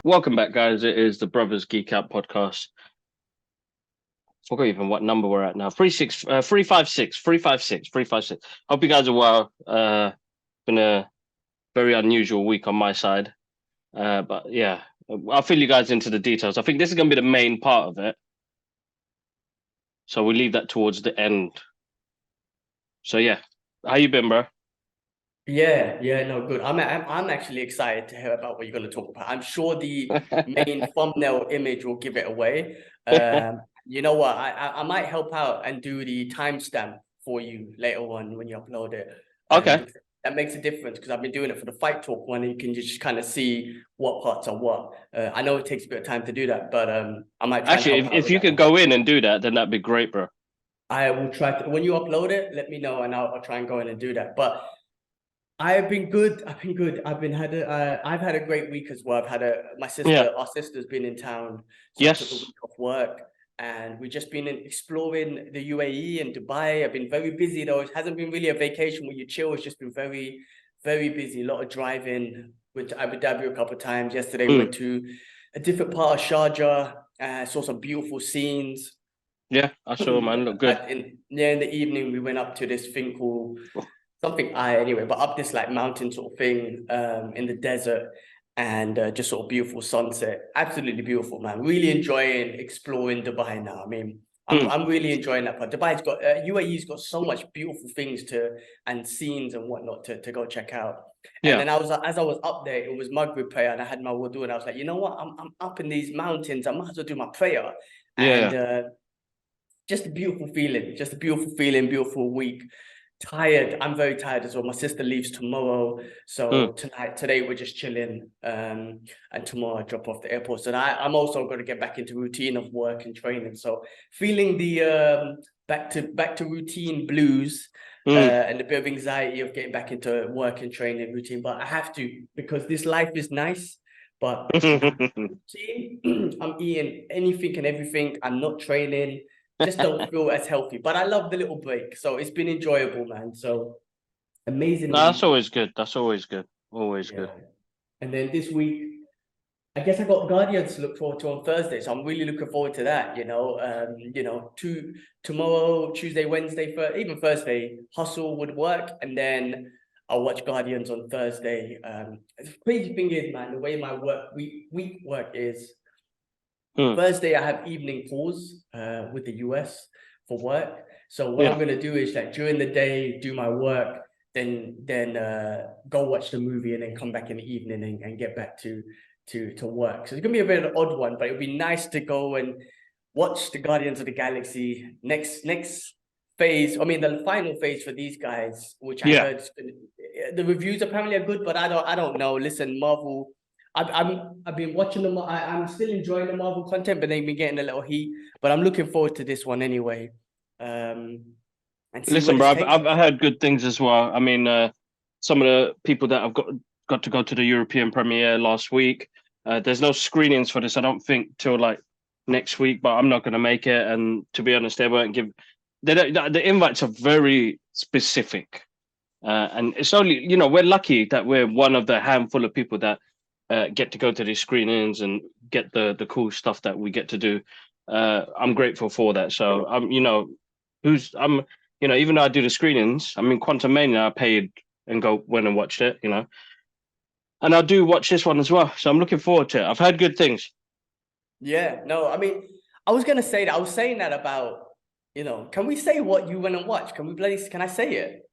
Welcome back, guys. It is the Brothers Geek Out podcast. Forgot even what number we're at now. 356. Hope you guys are well. Been a very unusual week on my side. But yeah, I'll fill you guys into the details. I think this is going to be the main part of it. So we leave that towards the end. So yeah, how you been, bro? No, good. I'm actually excited to hear about what you're going to talk about. I'm sure the main thumbnail image will give it away. You know what? I might help out and do the timestamp for you later on when you upload it. Okay. That makes a difference because I've been doing it for the Fight Talk one, and you can just kind of see what parts are what. I know it takes a bit of time to do that, but I might try Actually, and help out if with you that could go in and do that, then that'd be great, bro. I will try to. When you upload it, let me know, and I'll try and go in and do that. But I've been good. I've had a great week as well. Our sister's been in town, so I took the Yes. week off work, and we've just been exploring the UAE and Dubai. I've been very busy though. It hasn't been really a vacation where you chill. It's just been very, very busy. A lot of driving. Went to Abu Dhabi a couple of times. Yesterday went to a different part of Sharjah. Saw some beautiful scenes. Yeah, I saw, man. Look good. In the evening, we went up to this thing called but up this like mountain sort of thing in the desert, and just sort of beautiful sunset. Absolutely beautiful, man. Really enjoying exploring Dubai now. I mean, I'm really enjoying that part. UAE's got so much beautiful things and scenes and whatnot to go check out. And then as I was up there, it was Maghrib prayer, and I had my wudu, and I was like, you know what? I'm up in these mountains. I might as well do my prayer. And just a beautiful feeling, beautiful week. Tired. I'm very tired as well. My sister leaves tomorrow, so today we're just chilling, and tomorrow I drop off the airport. So I'm also going to get back into routine of work and training. So feeling the back to routine blues, and a bit of anxiety of getting back into work and training routine. But I have to, because this life is nice. But I'm eating anything and everything. I'm not training. Just don't feel as healthy, but I love the little break, so it's been enjoyable, man. So amazing. No, that's always good. Always good. And then this week, I guess I got Guardians to look forward to on Thursday, so I'm really looking forward to that. Tomorrow, Tuesday, Wednesday, even Thursday, hustle would work, and then I'll watch Guardians on Thursday. The crazy thing is, man, the way my week work is. Thursday, I have evening calls with the US for work. So what I'm going to do is like during the day, do my work, then go watch the movie, and then come back in the evening and get back to work. So it's going to be a bit of an odd one, but it would be nice to go and watch the Guardians of the Galaxy next phase. I mean, the final phase for these guys, which I heard the reviews apparently are good, but I don't know. Listen, Marvel. I've been watching them. I'm still enjoying the Marvel content, but they've been getting a little heat. But I'm looking forward to this one anyway. Listen, bro, I've heard good things as well. I mean, some of the people that I've got to go to the European premiere last week. There's no screenings for this, I don't think, till like next week. But I'm not going to make it. And to be honest, they won't give. The invites are very specific, and it's only we're lucky that we're one of the handful of people that. Get to go to these screenings and get the cool stuff that we get to do. I'm grateful for that. So even though I do the screenings, I mean, Quantum Mania, I paid and went and watched it, and I do watch this one as well. So I'm looking forward to it. I've heard good things. Yeah, no, I mean, I was going to say that. I was saying that about, can we say what you went and watched? Can I say it?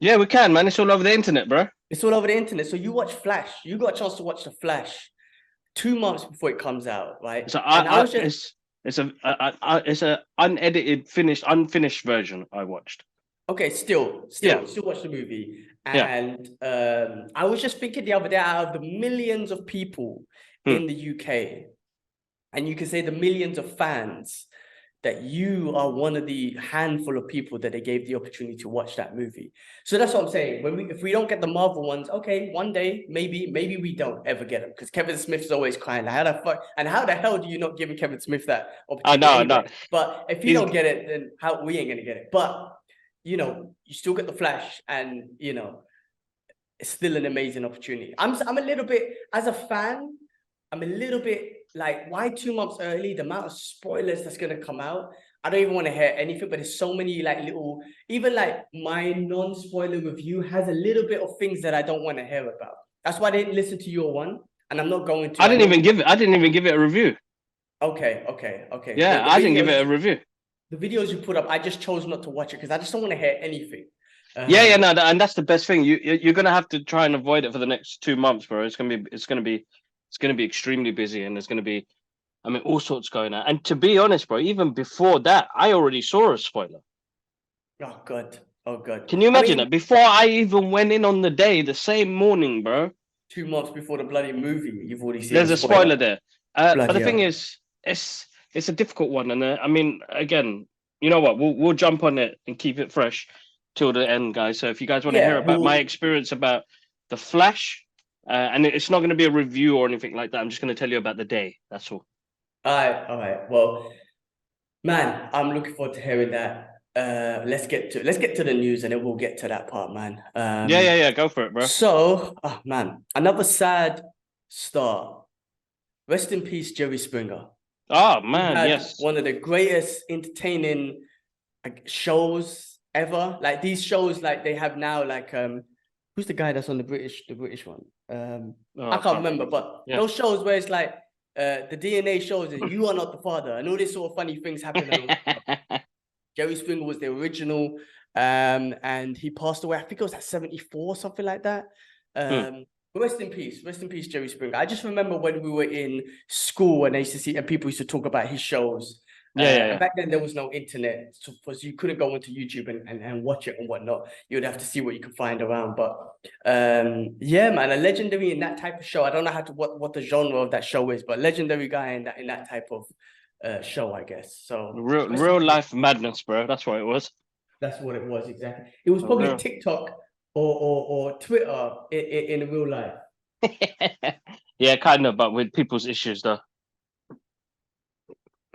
Yeah, we can, man. It's all over the internet, bro. It's all over the internet. So you watch Flash. You got a chance to watch The Flash 2 months before it comes out, right? So it's a unfinished version I watched. Okay, still watch the movie. And I was just thinking the other day, out of the millions of people in the UK, and you can say the millions of fans, that you are one of the handful of people that they gave the opportunity to watch that movie. So that's what I'm saying. If we don't get the Marvel ones, okay, one day maybe we don't ever get them because Kevin Smith's always crying. How the hell do you not give Kevin Smith that I opportunity know, I anyway? know. But if you He's don't get it, then how we ain't gonna get it. But you still get the Flash, and it's still an amazing opportunity. I'm a little bit, as a fan, I'm a little bit like, why 2 months early? The amount of spoilers that's gonna come out. I don't even want to hear anything, but there's so many like little, even like my non-spoiler review has a little bit of things that I don't want to hear about. That's why I didn't listen to your one, and I'm not going to. I I didn't know even you. give it. I didn't even give it a review. Okay. Yeah, The I didn't give it videos, a review. the videos you put up, I just chose not to watch it because I just don't want to hear anything. Yeah, no, and that's the best thing. You're gonna have to try and avoid it for the next 2 months, bro. It's gonna be extremely busy, and there's gonna be, I mean, all sorts going on. And to be honest, bro, even before that, I already saw a spoiler. Oh God. Oh God. Can you I imagine mean, that? Before I even went in on the day, the same morning, bro, 2 months before the bloody movie, you've already seen a there's a spoiler. spoiler there. But Bloody the thing hell. is, it's a difficult one, and I mean, again, you know what? We'll jump on it and keep it fresh till the end, guys. So if you guys want to hear Yeah, about my well, experience about the Flash, and it's not going to be a review or anything like that. I'm just going to tell you about the day. That's all. all right. Well, man, I'm looking forward to hearing that. Let's get to the news and then we'll get to that part, man. Yeah. Go for it, bro. So, oh man, another sad star. Rest in peace, Jerry Springer. Oh He man, had yes. one of the greatest entertaining shows ever. Like these shows, like they have now, like who's the guy that's on the British one? Oh, I I can't can't remember, remember. but Yeah. those shows where it's like the DNA shows that you are not the father, and all these sort of funny things happen along. Jerry Springer was the original, and he passed away. I think it was at 74, something like that. Hmm. But rest in peace, Jerry Springer. I just remember when we were in school and I used to see, and people used to talk about his shows. And Yeah. back then there was no internet, so you couldn't go onto YouTube and watch it and whatnot. You would have to see what you could find around. But yeah, man, a legendary in that type of show. I don't know what the genre of that show is, but legendary guy in that type of show, I guess. So rest in Real peace. life madness, bro. That's what it was. That's what it was exactly. It was For probably real. TikTok or Twitter in real life. Yeah, kind of, but with people's issues though. I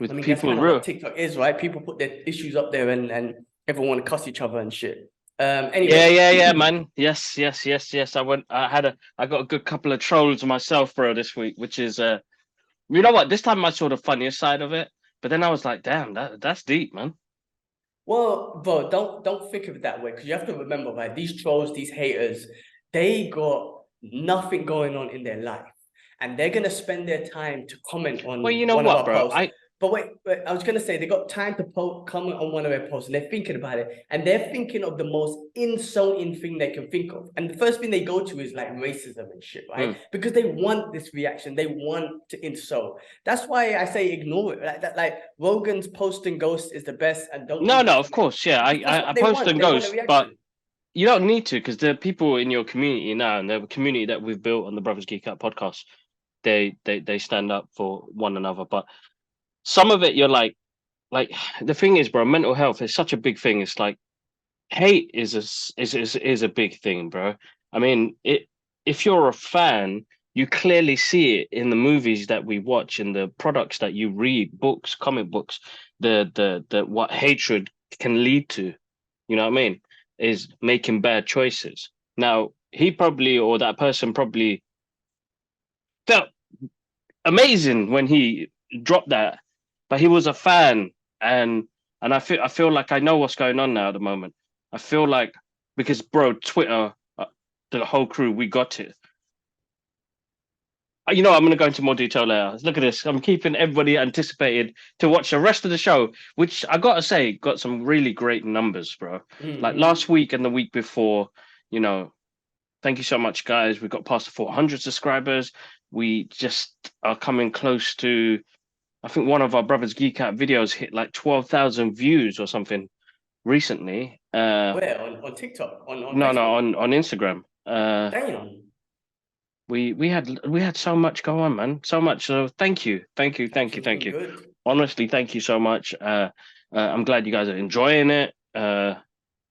With mean, that's people kind of what real. TikTok is, right? People put their issues up there and everyone cuss each other and shit. Yeah, Anyway, man. Yes. I got a good couple of trolls myself, bro, this week, which is you know what? This time I saw the funniest side of it, but then I was like, damn, that's deep, man. well, bro, don't think of it that way because you have to remember, right? These trolls, these haters, they got nothing going on in their life, and they're gonna spend their time to comment Well, on you know one of what, our bro? posts. But wait, I was gonna say they got time to comment on one of their posts, and they're thinking about it, and they're thinking of the most insulting thing they can think of, and the first thing they go to is like racism and shit, Hmm. right? Because they want this reaction, they want to insult. That's why I say ignore it. Like Rogan's post and ghost is the best, and don't No, use that no, for of course, yeah. because that's I what they post want. and They want a ghost, but reaction. you don't need to because the people in your community now and the community that we've built on the Brothers Geek Out podcast, they stand up for one another. But some of it, you're like the thing is, bro, mental health is such a big thing. It's like hate is a big thing, bro. I mean, if you're a fan, you clearly see it in the movies that we watch, in the products that you read, books, comic books, the what hatred can lead to. You know what I mean? Is making bad choices. Now, he probably or that person probably felt amazing when he dropped that, but he was a fan, and I feel like I know what's going on now at the moment. I feel like because bro, Twitter, the whole crew, we got it. You know, I'm going to go into more detail later. Look at this. I'm keeping everybody anticipated to watch the rest of the show, which I got to say got some really great numbers, bro. Like Mm-hmm. last week and the week before, you know, thank you so much, guys. We got past the 400 subscribers. We just are coming close to, I think one of our Brothers Geek Out videos hit like 12,000 views or something recently. Where on TikTok on No, Facebook? on Instagram. Damn, We had so much go on, man. So much. So thank you. caption's been You. good. honestly, thank you so much. I'm glad you guys are enjoying it.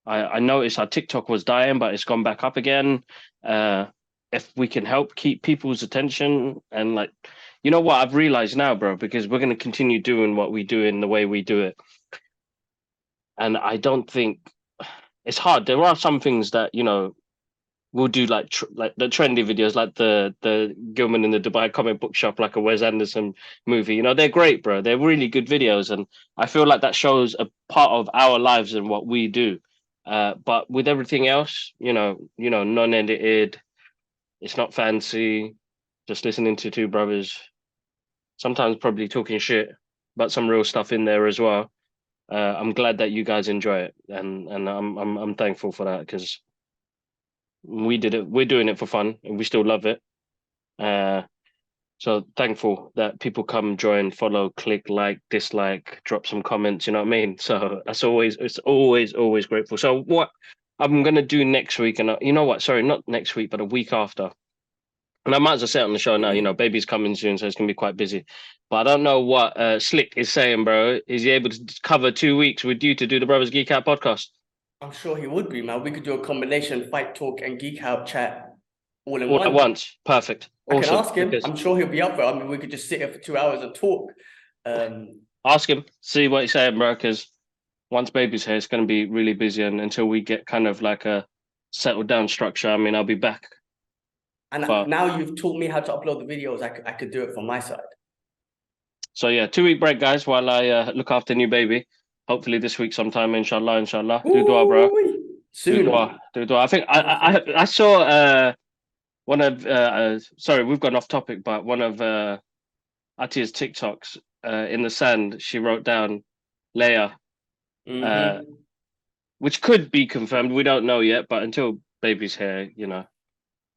I noticed our TikTok was dying, but it's gone back up again. Uh, if we can help keep people's attention and like, you know what I've realized now, bro, because we're gonna continue doing what we do in the way we do it, and I don't think it's hard. There are some things that we'll do like the trendy videos, like the Gilman in the Dubai comic book shop, like a Wes Anderson movie. They're great, bro. They're really good videos, and I feel like that shows a part of our lives and what we do. But with everything else, non-edited, it's not fancy. Just listening to two brothers, sometimes probably talking shit, but some real stuff in there as well. I'm glad that you guys enjoy it, and I'm thankful for that because we did it. We're doing it for fun, and we still love it. Uh, so thankful that people come, join, follow, click, like, dislike, drop some comments. You know what I mean? So it's always grateful. So what I'm gonna do next week, and you know what? Sorry, not next week, but a week after. And I might as well say it on the show now. Baby's coming soon, so it's gonna be quite busy. But I don't know what Slick is saying, bro. Is he able to cover 2 weeks with you to do the Brothers Geek Out podcast? I'm sure he would be, man. We could do a combination fight talk and geek out chat all in All at one. once. Perfect. I can Awesome. ask him. I'm sure he'll be up for it. I mean, we could just sit here for 2 hours and talk. Ask him, see what he's saying, bro, because once baby's here, it's going to be really busy. And until we get kind of like a settled down structure, I mean, I'll be back. And now you've taught me how to upload the videos. I could do it from my side. So yeah, 2 week break, guys, while I look after new baby. Hopefully this week sometime, inshallah, inshallah. Do dua, bro. Soon. Do dua. I think I saw one of sorry, we've gone off topic, but one of Atia's TikToks in the sand, she wrote down Leia, which could be confirmed. We don't know yet, but until baby's here,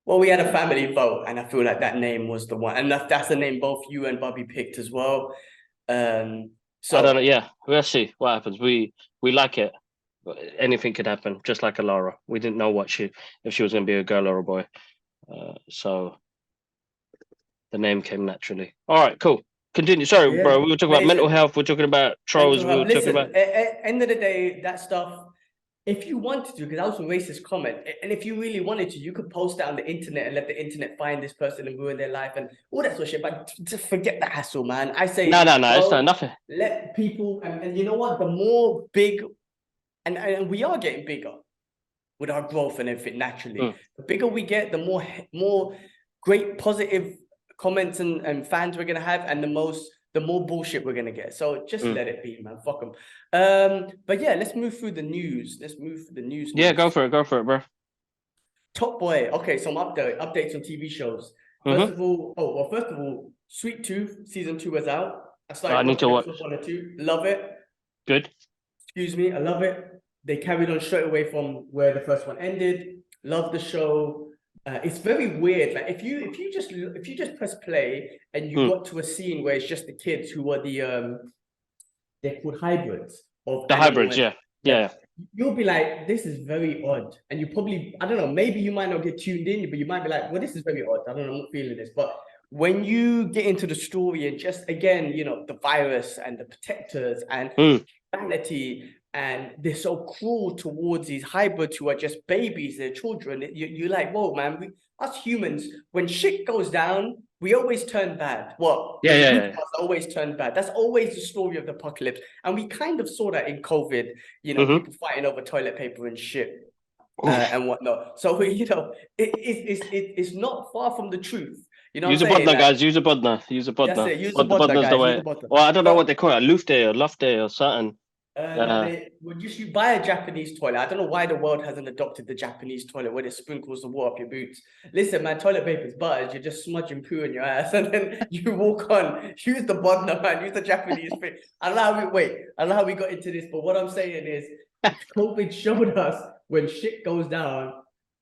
Well, we had a family vote, and I feel like that name was the one, and that's the name both you and Bobby picked as well. So I don't know. Yeah, we'll see what happens. We like it. Anything could happen, just like Alara. We didn't know if she was going to be a girl or a boy. So the name came naturally. All right, cool. Continue. Sorry, bro. We were talking about mental health. We're talking about trolls. We were talking about. End of the day, that stuff. If you wanted to, because that was a racist comment, and if you really wanted to, you could post that on the internet and let the internet find this person and ruin their life and all that sort of shit. But just forget the hassle, man. I say no. It's nothing. Let people and you know what? The more big, and we are getting bigger with our growth and everything naturally. The bigger we get, the more great positive comments and fans we're gonna have, and the more bullshit we're gonna get. So just let it be, man. Fuck them. But yeah, let's move through the news. Yeah, go for it, bro. Top Boy. Okay, some updates on TV shows. First of all, Sweet Tooth season 2 was out. I need to watch 1 or 2. Love it. Good. Excuse me, I love it. They carried on straight away from where the first one ended. Love the show. It's very weird. Like if you just press play and you got to a scene where it's just the kids who are they're called hybrids of the hybrids, yeah. You'll be like, this is very odd, and you probably, I don't know, maybe you might not get tuned in, but you might be like, well, this is very odd. I don't know, I'm not feeling this, but when you get into the story and just again, the virus and the protectors and humanity. And they're so cruel towards these hybrids who are just babies, they're children. You're like, whoa, man, us humans, when shit goes down, we always turn bad. Well, always turn bad. That's always the story of the apocalypse. And we kind of saw that in COVID, people fighting over toilet paper and shit and whatnot. So, it's not far from the truth. Use a bodna, guys. Use a bodna. Use a bodna. That's it. Use the bodna, guys. Well, I don't know what they call it. A lufte or something. You buy a Japanese toilet. I don't know why the world hasn't adopted the Japanese toilet where it sprinkles the water up your boots. Listen, man, toilet paper's butters. You're just smudging poo in your ass, and then you walk on. Use the bodna, man. Use the Japanese thing. I don't know how we got into this, but what I'm saying is, COVID showed us when shit goes down,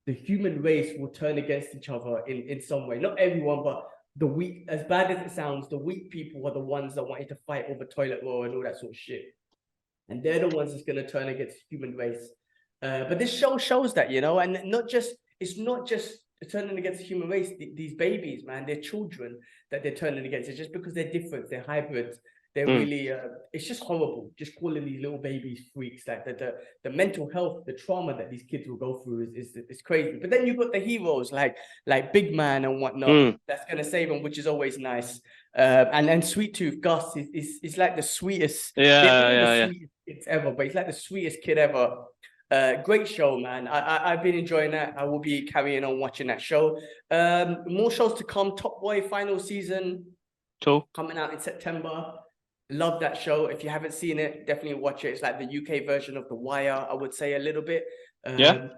the human race will turn against each other in some way. Not everyone, but the weak. As bad as it sounds, the weak people are the ones that wanted to fight over toilet roll and all that sort of shit. And they're the ones that's going to turn against the human race. But this show shows that, and it's not just turning against the human race. These babies, man, they're children that they're turning against. It's just because they're different. They're hybrids. They're Mm. really, it's just horrible. Just calling these little babies freaks. Like the mental health, the trauma that these kids will go through is crazy. But then you've got the heroes like Big Man and whatnot that's gonna save them, which is always nice. And then Sweet Tooth Gus is like the sweetest. They're all the Yeah. sweetest kids ever, but he's like the sweetest kid ever. Great show, man. I've been enjoying that. I will be carrying on watching that show. More shows to come. Top Boy final season Cool. coming out in September. Love that show. If you haven't seen it, definitely watch it. It's like the UK version of The Wire, I would say a little bit. Yeah.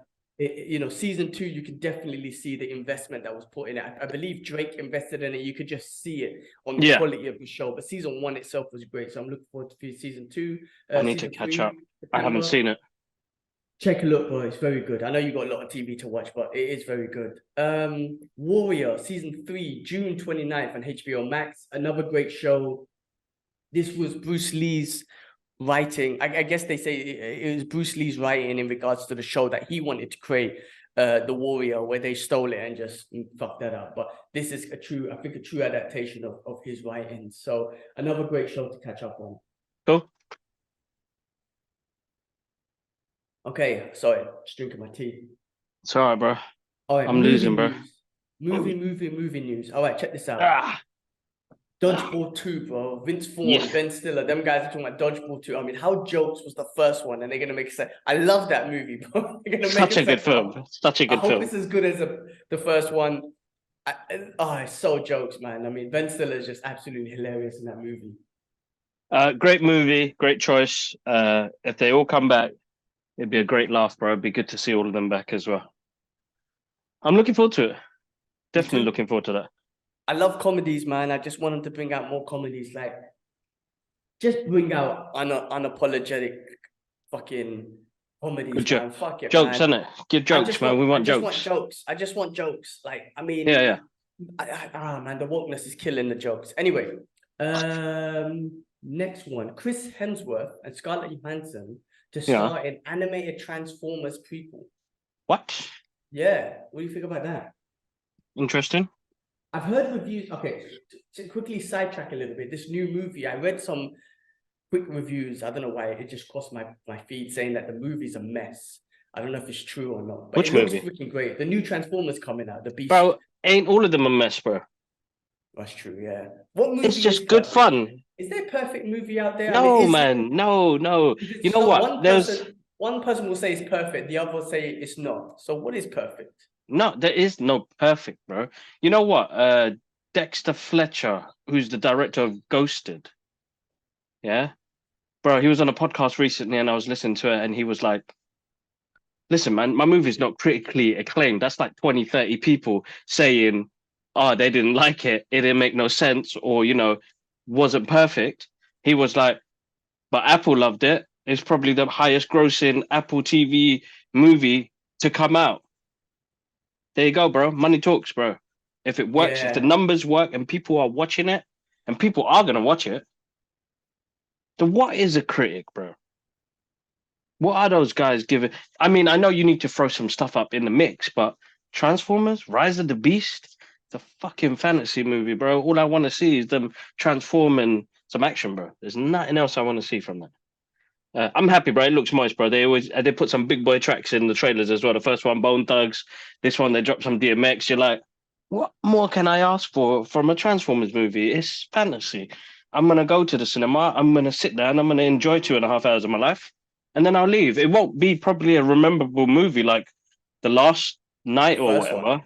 Season 2, you can definitely see the investment that was put in it. I believe Drake invested in it. You could just see it on the quality of the show. But season 1 itself was great. So I'm looking forward to season 2. I need to catch up. I haven't seen it. Check a look, bro. It's very good. I know you got a lot of TV to watch, but it is very good. Warrior, season 3, June 29th on HBO Max. Another great show. This was Bruce Lee's writing. I guess they say it was Bruce Lee's writing in regards to the show that he wanted to create, The Warrior, where they stole it and just fucked that up. But this is a true adaptation of his writing. So another great show to catch up on. Cool. Okay, sorry, just drinking my tea. It's all right, bro. All right, I'm losing, bro. Movie news. All right, check this out. Dodgeball 2, bro. Vince Vaughn, Ben Stiller, them guys are talking about Dodgeball 2. I mean, how jokes was the first one, and they're gonna make it. I love that movie, bro. Such a good film. Such a good film. I hope it's as good as the first one. It's so jokes, man. I mean, Ben Stiller is just absolutely hilarious in that movie. Great movie, great choice. If they all come back, it'd be a great laugh, bro. It'd be good to see all of them back as well. I'm looking forward to it. Definitely looking forward to that. I love comedies, man. I just want them to bring out more comedies. Like, just bring out unapologetic fucking comedies, man. Fuck it, jokes, man. Innit? Give jokes, man. We want jokes. I just want jokes. Like, I mean, yeah. Man, the wokeness is killing the jokes. Anyway, next one: Chris Hemsworth and Scarlett Johansson to star in animated Transformers prequel. What? Yeah. What do you think about that? Interesting. I've heard reviews. Okay, to quickly sidetrack a little bit. This new movie, I read some quick reviews. I don't know why it just crossed my feed saying that the movie's a mess. I don't know if it's true or not. But which movie? Looks freaking great. The new Transformers coming out. The Beast. Bro, ain't all of them a mess, bro? That's true. Yeah. What movie? It's just good fun. Is there a perfect movie out there? No, man. No. You know what? One person will say it's perfect. The other will say it's not. So what is perfect? No, there is no perfect, bro. You know what? Dexter Fletcher, who's the director of Ghosted. Yeah? Bro, he was on a podcast recently and I was listening to it and he was like, listen, man, my movie's not critically acclaimed. That's like 20, 30 people saying, oh, they didn't like it. It didn't make no sense or, wasn't perfect. He was like, but Apple loved it. It's probably the highest grossing Apple TV movie to come out. There you go, bro. Money talks, bro. If it works, if the numbers work and people are watching it, and people are going to watch it, then what is a critic, bro? What are those guys giving? I mean, I know you need to throw some stuff up in the mix, but Transformers, Rise of the Beast, it's a fucking fantasy movie, bro. All I want to see is them transforming some action, bro. There's nothing else I want to see from that. I'm happy, bro. It looks moist, bro. They put some big boy tracks in the trailers as well. The first one, Bone Thugs. This one, they dropped some DMX. You're like, what more can I ask for from a Transformers movie? It's fantasy. I'm going to go to the cinema. I'm going to sit down. I'm going to enjoy 2.5 hours of my life. And then I'll leave. It won't be probably a rememberable movie like The Last Night or whatever.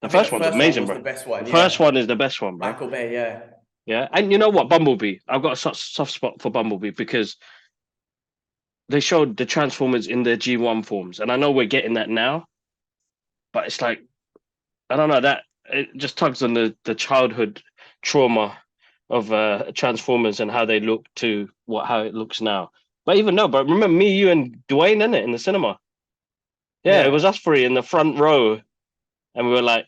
The first one's amazing, bro. The first one is the best one, bro. Michael Bay, yeah. Yeah. And you know what? Bumblebee. I've got a soft spot for Bumblebee because they showed the Transformers in their G1 forms. And I know we're getting that now. But it's like, I don't know, that it just tugs on the childhood trauma of Transformers and how they look to how it looks now. But even no, but remember me, you, and Dwayne in the cinema. Yeah, it was us three in the front row, and we were like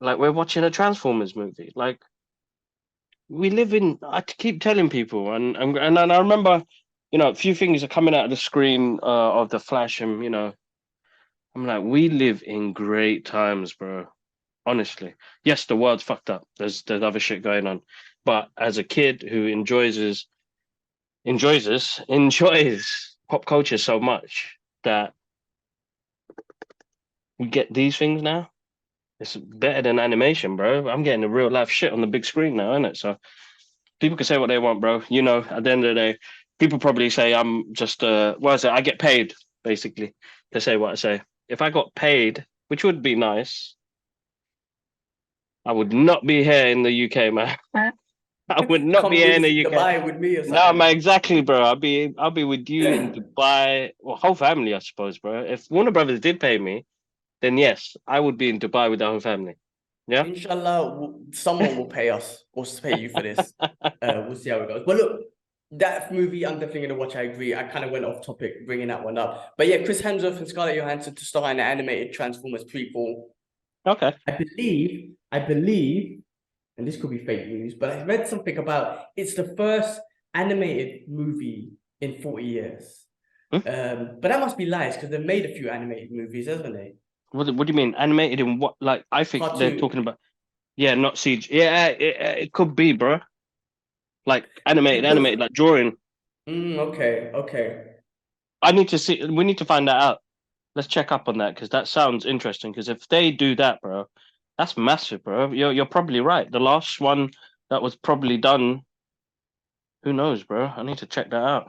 we're watching a Transformers movie. Like we live in. I keep telling people, and I remember, a few things are coming out of the screen of the Flash, and I'm like, we live in great times, bro. Honestly, yes, the world's fucked up. There's other shit going on, but as a kid who enjoys his enjoys pop culture so much that we get these things now. It's better than animation, bro. I'm getting the real life shit on the big screen now, isn't it? So people can say what they want, bro. You know, at the end of the day, people probably say I'm just what is it? I get paid basically to say what I say. If I got paid, which would be nice, I would not be here in the UK, man. I would not be Come here in the visit UK. Dubai with me or No, something. man, exactly, bro. I'll be with you in Dubai. Well, whole family, I suppose, bro. If Warner Brothers did pay me, then yes, I would be in Dubai with the whole family. Yeah. Inshallah, someone will pay us or pay you for this. We'll see how it goes. But look, that movie, I'm definitely going to watch. I agree. I kind of went off topic bringing that one up. But yeah, Chris Hemsworth and Scarlett Johansson to star in an animated Transformers prequel. Okay. I believe, and this could be fake news, but I read something about it's the first animated movie in 40 years. Hmm? But that must be lies because they've made a few animated movies, haven't they? What do you mean animated in what? Like I think they're Cartoon. talking about. Yeah, not CG. Yeah, it could be, bro. Like Because, animated, like drawing. okay. I need to see. We need to find that out. Let's check up on that because that sounds interesting. Because if they do that, bro, that's massive, bro. You're probably right. The last one that was probably done. Who knows, bro? I need to check that out.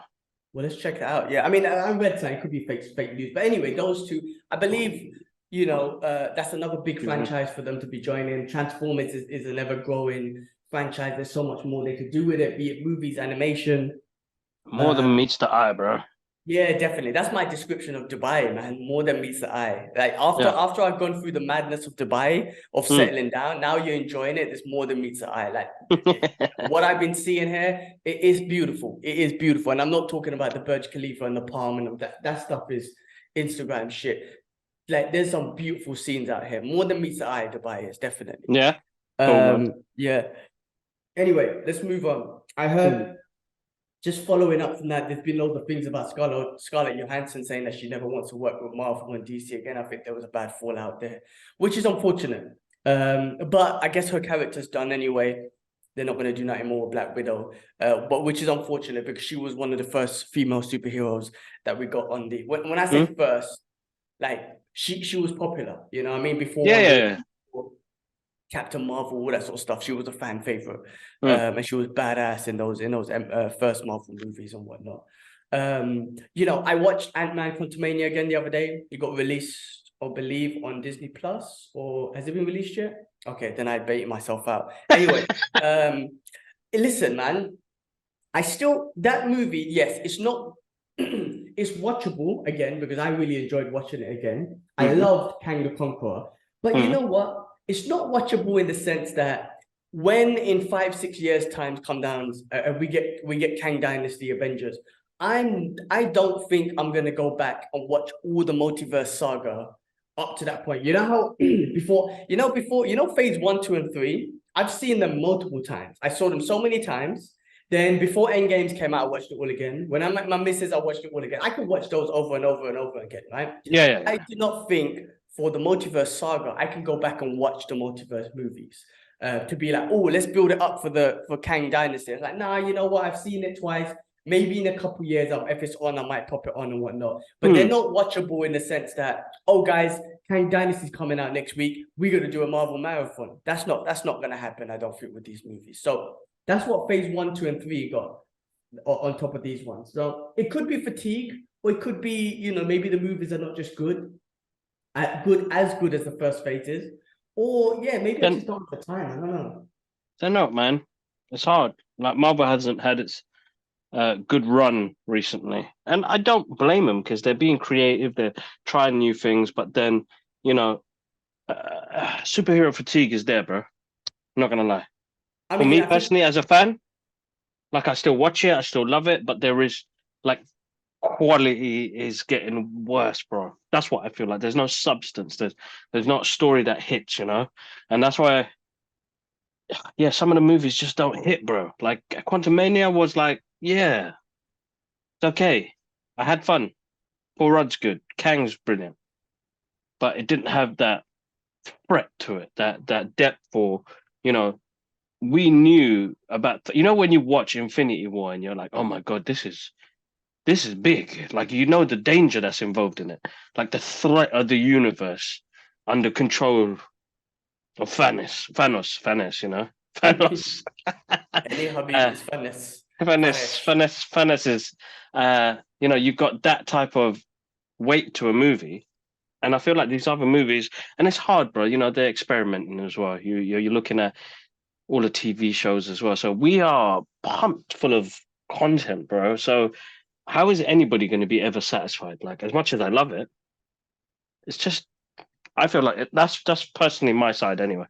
Well, let's check it out. Yeah, I mean, I read that it could be fake news, but anyway, those two, I believe, that's another big Excuse me. franchise for them to be joining. Transformers is an ever growing franchise. There's so much more they could do with it, be it movies, animation. More than Um, meets the eye, bro. yeah, definitely. That's my description of Dubai, man. More than meets the eye. Like after Yeah. after I've gone through the madness of Dubai, of Mm. settling down, now you're enjoying it. It's more than meets the eye. Like what I've been seeing here, it is beautiful. It is beautiful. And I'm not talking about the Burj Khalifa and the palm and that stuff is Instagram shit. Like there's some beautiful scenes out here. More than meets the eye, Dubai is definitely. Yeah. Cool, man. Yeah. Anyway, let's move on. I Mm. heard just following up from that, there's been loads of things about Scarlett Johansson saying that she never wants to work with Marvel and DC again. I think there was a bad fallout there, which is unfortunate. But I guess her character's done anyway. They're not going to do nothing more with Black Widow, but which is unfortunate because she was one of the first female superheroes that we got on the. When I say Mm. first, like she was popular. You know what I mean? Before Yeah, Wonder yeah, Woman, yeah. Captain Marvel, all that sort of stuff. She was a fan favorite, Mm. and she was badass in those first Marvel movies and whatnot. I watched Ant-Man Quantumania again the other day. It got released, I believe, on Disney Plus, or has it been released yet? Okay, then I baited myself out. Anyway, listen, man, that movie, yes, it's not it's watchable again because I really enjoyed watching it again. I Mm-hmm. loved Kang the Conqueror, but you Mm. know what? It's not watchable in the sense that when in 5-6 years times come down, we get Kang Dynasty Avengers. I don't think I'm gonna go back and watch all the multiverse saga up to that point. You know how before phase 1, 2, and 3, I've seen them multiple times. I saw them so many times. Then before Endgames came out, I watched it all again. When I met my missus, I watched it all again. I could watch those over and over and over again, right? Yeah, yeah, I yeah. do not think for the multiverse saga, I can go back and watch the multiverse movies. To be like, oh, let's build it up for Kang Dynasty. It's like, nah, you know what? I've seen it twice. Maybe in a couple years, if it's on, I might pop it on and whatnot. But they're Mm. not watchable in the sense that, oh, guys, Kang Dynasty's coming out next week. We're gonna do a Marvel marathon. That's not gonna happen. I don't think with these movies. So that's what phase 1, 2, and 3 got on top of these ones. So it could be fatigue, or it could be, maybe the movies are not just good as the first phases. Or yeah, maybe I Then just don't have the time. I don't know. they're not, man. It's hard. Like Marvel hasn't had its good run recently, and I don't blame them because they're being creative. They're trying new things, but then you know, superhero fatigue is there, bro. I'm not gonna lie. I For mean, me I think personally, as a fan, like I still watch it, I still love it, but there is like quality is getting worse, bro. That's what I feel like. There's no substance. There's not a story that hits, and that's why. Yeah, some of the movies just don't hit, bro. Like Quantum Mania was like, yeah, it's okay. I had fun. Paul Rudd's good. Kang's brilliant, but it didn't have that threat to it, that depth, or you know, we knew about, when you watch Infinity War and you're like, oh my God, this is big. Like, the danger that's involved in it, like the threat of the universe under control of Thanos, Thanos. Any Habib uh, is funness. Thanos, Funnish. Thanos, Thanos is, you've got that type of weight to a movie. And I feel like these other movies, and it's hard, bro. They're experimenting as well. You're looking at all the TV shows as well. So we are pumped full of content, bro. So how is anybody going to be ever satisfied? Like, as much as I love it, it's just, I feel like that's personally my side anyway.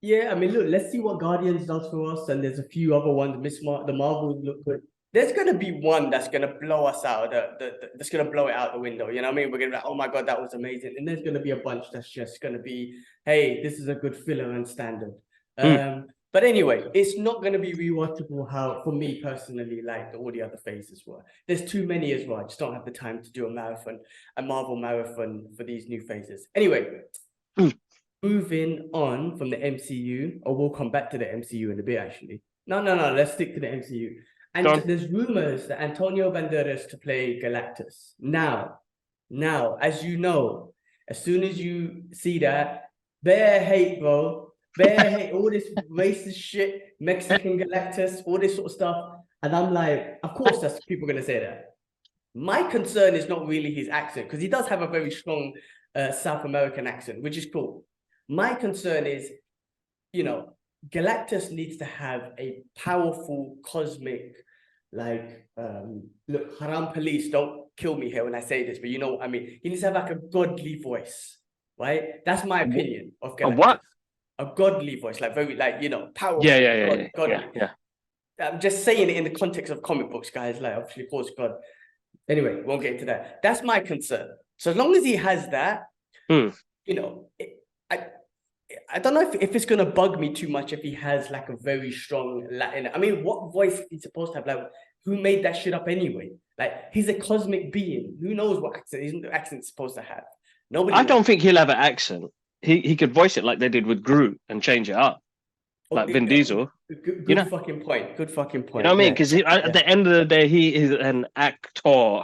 Yeah, I mean, look, let's see what Guardians does for us. And there's a few other ones. The Marvels look good. There's gonna be one that's gonna blow us out. That's gonna blow it out the window. You know what I mean? We're gonna be like, oh my god, that was amazing. And there's gonna be a bunch that's just gonna be, hey, this is a good filler and standard. Mm, But anyway, it's not gonna be rewatchable. How for me personally, like all the other phases were. There's too many as well. I just don't have the time to do a Marvel marathon for these new phases. Anyway, mm. moving on from the MCU, or we'll come back to the MCU in a bit, actually. No. Let's stick to the MCU. Go And on. there's rumors that Antonio Banderas to play Galactus. Now, as you know, as soon as you see that, bear hate, bro. Bear hate, all this racist shit, Mexican Galactus, all this sort of stuff. And I'm like, of course, that's people gonna say that. My concern is not really his accent, because he does have a very strong South American accent, which is cool. My concern is, Galactus needs to have a powerful cosmic, look, Haram police, don't kill me here when I say this, but you know what I mean. He needs to have like a godly voice, right? That's my opinion of A Galactus. what? A godly voice, like very, Yeah, powerful, yeah, yeah, yeah, yeah, godly. yeah. I'm just saying it in the context of comic books, guys. Like, obviously, of course, God. Anyway, won't get into that. That's my concern. So as long as he has that, Hmm. I I don't know if it's gonna bug me too much if he has like a very strong Latin. I mean, what voice is he supposed to have? Like, who made that shit up anyway? Like, he's a cosmic being. Who knows what accent's supposed to have? Nobody I knows. don't think he'll have an accent. He could voice it like they did with Groot and change it up, Oh, like Vin Diesel. You good know, fucking point. Good fucking you know point. what I mean? Yeah, Because at yeah. the end of the day, he is an actor.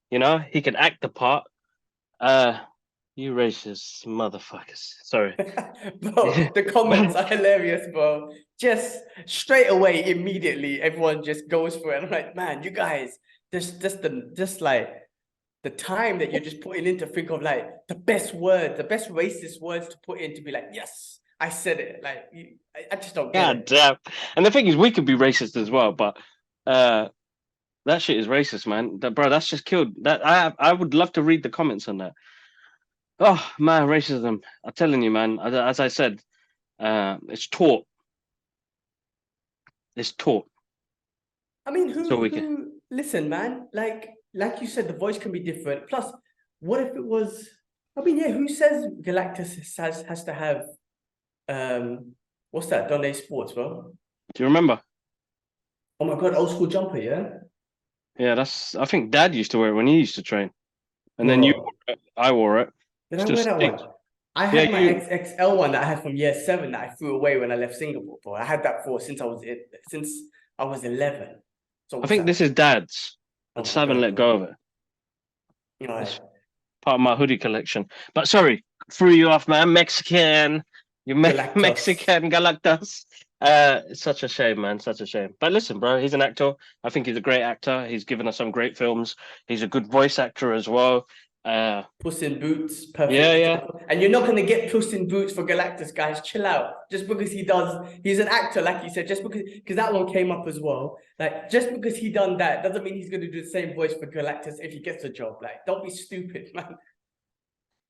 He can act the part. Uh, you racist motherfuckers. Sorry. Bro, the comments are hilarious, bro. Just straight away, immediately, everyone just goes for it. I'm like, man, you guys, just like the time that you're just putting in to think of like the best words, the best racist words to put in to be like, yes, I said it. Like, I just don't get God it. damn. And the thing is, we could be racist as well, but that shit is racist, man. Bro, that's just killed. That I would love to read the comments on that. Oh man, racism. I'm telling you, man. As I said, it's taught. It's taught. I mean, So we can. listen, man, like you said, the voice can be different. Plus, what if it was, I mean, yeah, who says Galactus has to have, what's that, Donne Sports, bro? Do you remember? Oh my God, old school jumper, yeah? Yeah, that's. I think Dad used to wear it when he used to train, and then you, Bro, wore it, I wore it. did I Still wear that stinks. one? I Yeah, had my you. XXL one that I had from year 7 that I threw away when I left Singapore, bro. I had that for since I was 11. So I what's think this that? is Dad's. I Oh just my haven't God, let go bro. of it. All right. It's part of my hoodie collection. But sorry, threw you off, man. Mexican. You Galactus. Mexican Galactus. It's such a shame, man. Such a shame. But listen, bro, he's an actor. I think he's a great actor. He's given us some great films. He's a good voice actor as well. Puss in Boots, Yeah, perfect yeah. example. And you're not going to get Puss in Boots for Galactus, guys. Chill out. Just because he's an actor, like you said, just because that one came up as well. Like, just because he done that doesn't mean he's going to do the same voice for Galactus if he gets a job. Like, don't be stupid, man.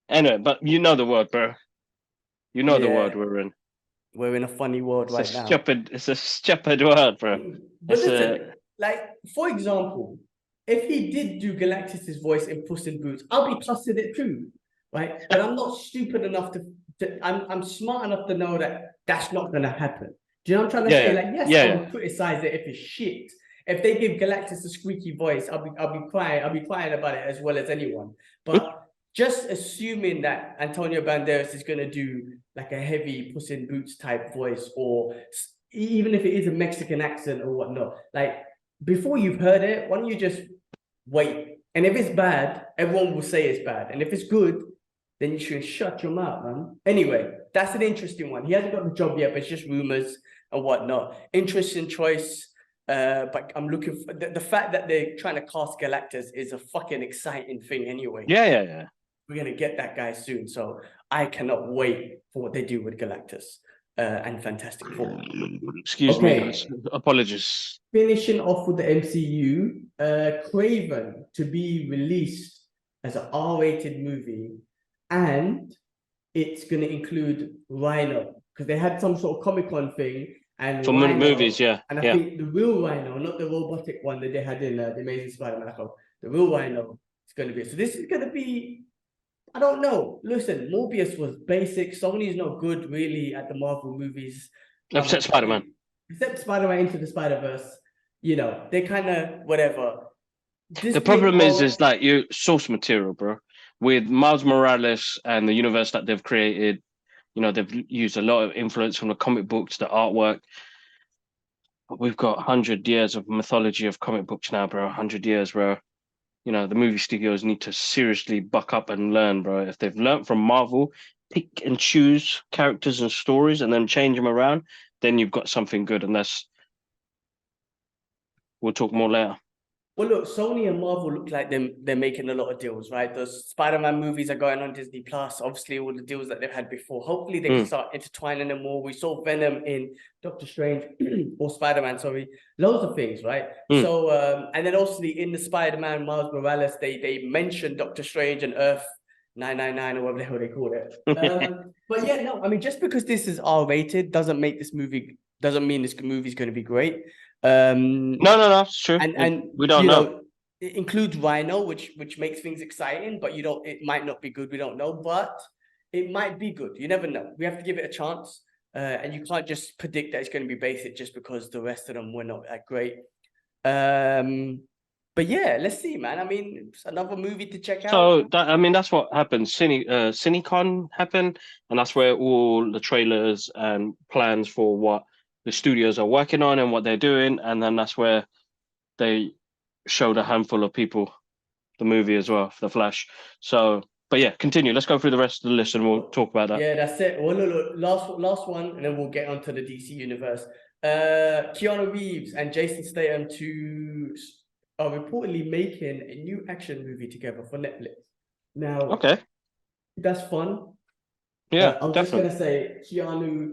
Anyway, but you know the word, bro. You know the Yeah, word we're in. we're in a funny world It's a right now. stupid. It's a stupid word, bro. But It's a. listen, like, for example, if he did do Galactus's voice in Puss in Boots, I'll be trusted it too, right? But I'm not stupid enough I'm smart enough to know that that's not going to happen. Do you know what I'm trying to Yeah, say? yeah, Like, yes, yeah, I yeah. would criticize it if it's shit. If they give Galactus a squeaky voice, I'll be crying about it as well as anyone. But just assuming that Antonio Banderas is going to do like a heavy Puss in Boots type voice, or even if it is a Mexican accent or whatnot, like before you've heard it, why don't you just wait? And if it's bad, everyone will say it's bad. And if it's good, then you should shut your mouth, man. Anyway, that's an interesting one. He hasn't got the job yet, but it's just rumors and whatnot. Interesting choice. But I'm looking for the fact that they're trying to cast Galactus is a fucking exciting thing anyway. Yeah. We're gonna get that guy soon. So I cannot wait for what they do with Galactus and Fantastic Four. Excuse me, guys. Apologies. Finishing off with the MCU, Craven to be released as an R-rated movie, and it's going to include Rhino because they had some sort of Comic-Con thing and For Rhino, movies, yeah. and I think the real Rhino, not the robotic one that they had in the Amazing Spider-Man, the real Rhino is going to be. So this is going to be, I don't know. Listen, Morbius was basic. Sony's not good really at the Marvel movies. Except Spider-Man. Except Spider-Man Into the Spider-Verse. You know, they kind of whatever. The problem is like you source material, bro. With Miles Morales and the universe that they've created, you know, they've used a lot of influence from the comic books, the artwork. But we've got 100 years of mythology of comic books now, bro. 100 years, bro. You know, the movie studios need to seriously buck up and learn, bro. If they've learned from Marvel, pick and choose characters and stories and then change them around, then you've got something good. And we'll talk more later. Well, look, Sony and Marvel look like they're making a lot of deals, right? The Spider-Man movies are going on Disney Plus. Obviously, all the deals that they've had before. Hopefully, they can start intertwining them more. We saw Venom in Doctor Strange or Spider-Man, sorry. Loads of things, right? So, and then obviously in the Spider-Man Miles Morales, they mentioned Doctor Strange and Earth 999 or whatever the hell they called it. But yeah, no, I mean, just because this is R-rated doesn't mean this movie is going to be great. No, it's true. And we don't know. It includes Rhino, which makes things exciting, but it might not be good. We don't know, but it might be good. You never know. We have to give it a chance, and you can't just predict that it's going to be basic just because the rest of them were not that great. But yeah, let's see, man. I mean, it's another movie to check out. So that's what happened. CineCon happened, and that's where all the trailers and plans for what the studios are working on and what they're doing, and then that's where they showed a handful of people the movie as well, The Flash. So, but yeah, continue. Let's go through the rest of the list and we'll talk about that. Yeah, that's it. Well, look, last one, and then we'll get onto the DC universe. Keanu Reeves and Jason Statham are reportedly making a new action movie together for Netflix. Now, okay, that's fun. Yeah, I was just gonna say Keanu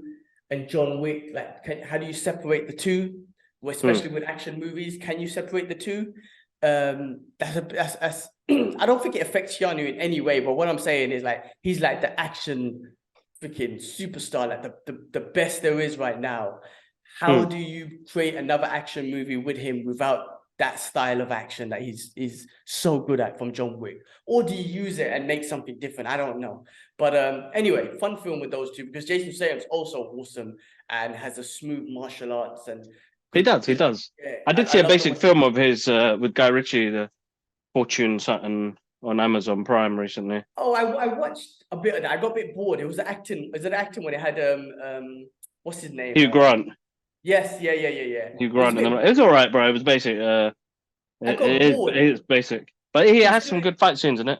and John Wick. Like, how do you separate the two? Especially with action movies, can you separate the two? That's I don't think it affects Keanu in any way. But what I'm saying is, like, he's like the action freaking superstar, like the best there is right now. How do you create another action movie with him without that style of action that he's so good at from John Wick? Or do you use it and make something different? I don't know. But anyway, fun film with those two because Jason Statham's also awesome and has a smooth martial arts and he does. Yeah, I did see a basic film of his with Guy Ritchie, the Fortune something on Amazon Prime recently. Oh, I watched a bit of that. I got a bit bored. It was the acting. Was it acting when it had what's his name? Hugh Grant. Yes, yeah. Hugh Grant. It was all right, bro. It was basic. It is basic, but he has some good fight scenes in it.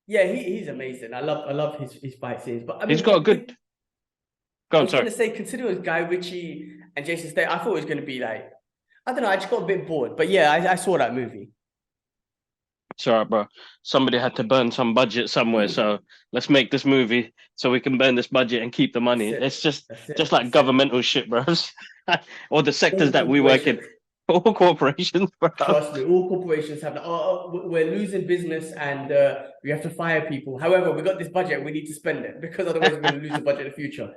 Yeah, he's amazing. I love his fight scenes. But I mean, he's got a good. I was going to say, considering Guy Ritchie and Jason Statham, I thought it was going to be like, I don't know. I just got a bit bored. But yeah, I saw that movie. It's all right, bro. Somebody had to burn some budget somewhere, so let's make this movie so we can burn this budget and keep the money. It's just like governmental shit, bro. Or the sectors that we work in. All corporations, bro. Trust me, all corporations have that. We're losing business and we have to fire people. However, we got this budget, we need to spend it because otherwise we're going to lose the budget in the future.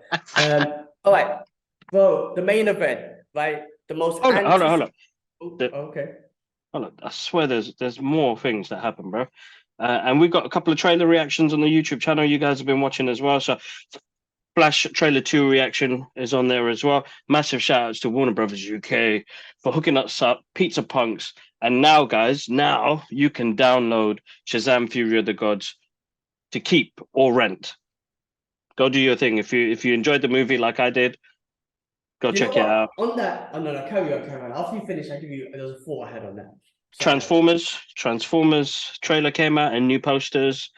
All right, bro, the main event, right? The most. Hold on. Okay. Hold on. I swear there's more things that happen, bro. And we've got a couple of trailer reactions on the YouTube channel you guys have been watching as well. So Flash trailer 2 reaction is on there as well. Massive shout outs to Warner Brothers UK for hooking us up, Pizza Punks. And now, guys, you can download Shazam Fury of the Gods to keep or rent. Go do your thing. If you enjoyed the movie like I did, Go You know check it what? out. On that, oh no, no, carry on, carry on. After you finish, I give you. There's a thought I had on that. Sorry, man. Transformers trailer came out and new posters.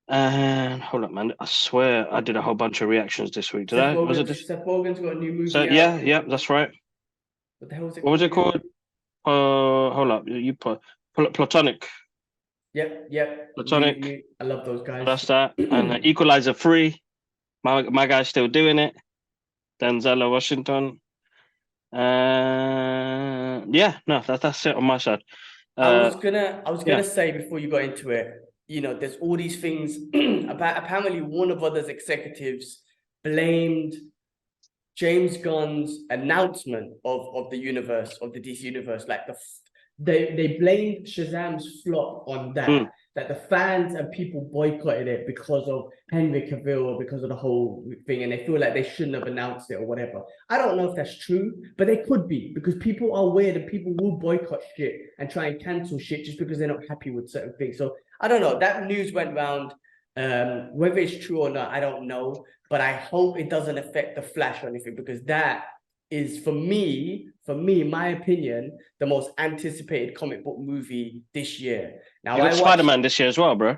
And hold up, man. I swear I did a whole bunch of reactions this week. Did I? Was it this? Seth Rogen's got a new So movie yeah, out yeah, called. that's right. What the hell is it What was called it again? called? Hold up. You put Platonic. Yep, yep. Platonic. I love those So guys. that's that. And Equalizer 3. My guy's still doing it. Denzel Washington. Yeah, no, that's it on my side. I was Yeah. gonna say before you got into it, there's all these things about apparently Warner Brothers executives blamed James Gunn's announcement of the universe, of the DC universe, like they blamed Shazam's flop on Mm. that the fans and people boycotted it because of Henry Cavill or because of the whole thing, and they feel like they shouldn't have announced it or whatever. I don't know if that's true, but they could be, because people are weird and people will boycott shit and try and cancel shit just because they're not happy with certain things. So I don't know. That news went round. Whether it's true or not, I don't know, but I hope it doesn't affect the Flash or anything, because that is for me, in my opinion, the most anticipated comic book movie this year. Now You got I watched. Spider-Man this year as well, bro.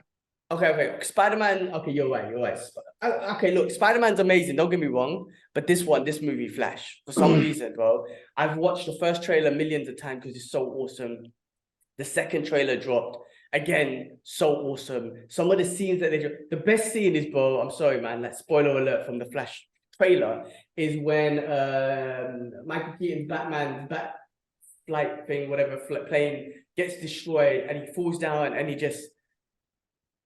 Okay. Spider-Man. Okay, you're right. You're right. Okay, look, Spider-Man's amazing. Don't get me wrong, but this movie, Flash, for some reason, bro, I've watched the first trailer millions of times because it's so awesome. The second trailer dropped. Again, so awesome. Some of the scenes that the best scene is, bro, I'm sorry, man, like spoiler alert from the Flash trailer, is when Michael Keaton's Batman's bat flight thing, whatever, plane gets destroyed and he falls down and he just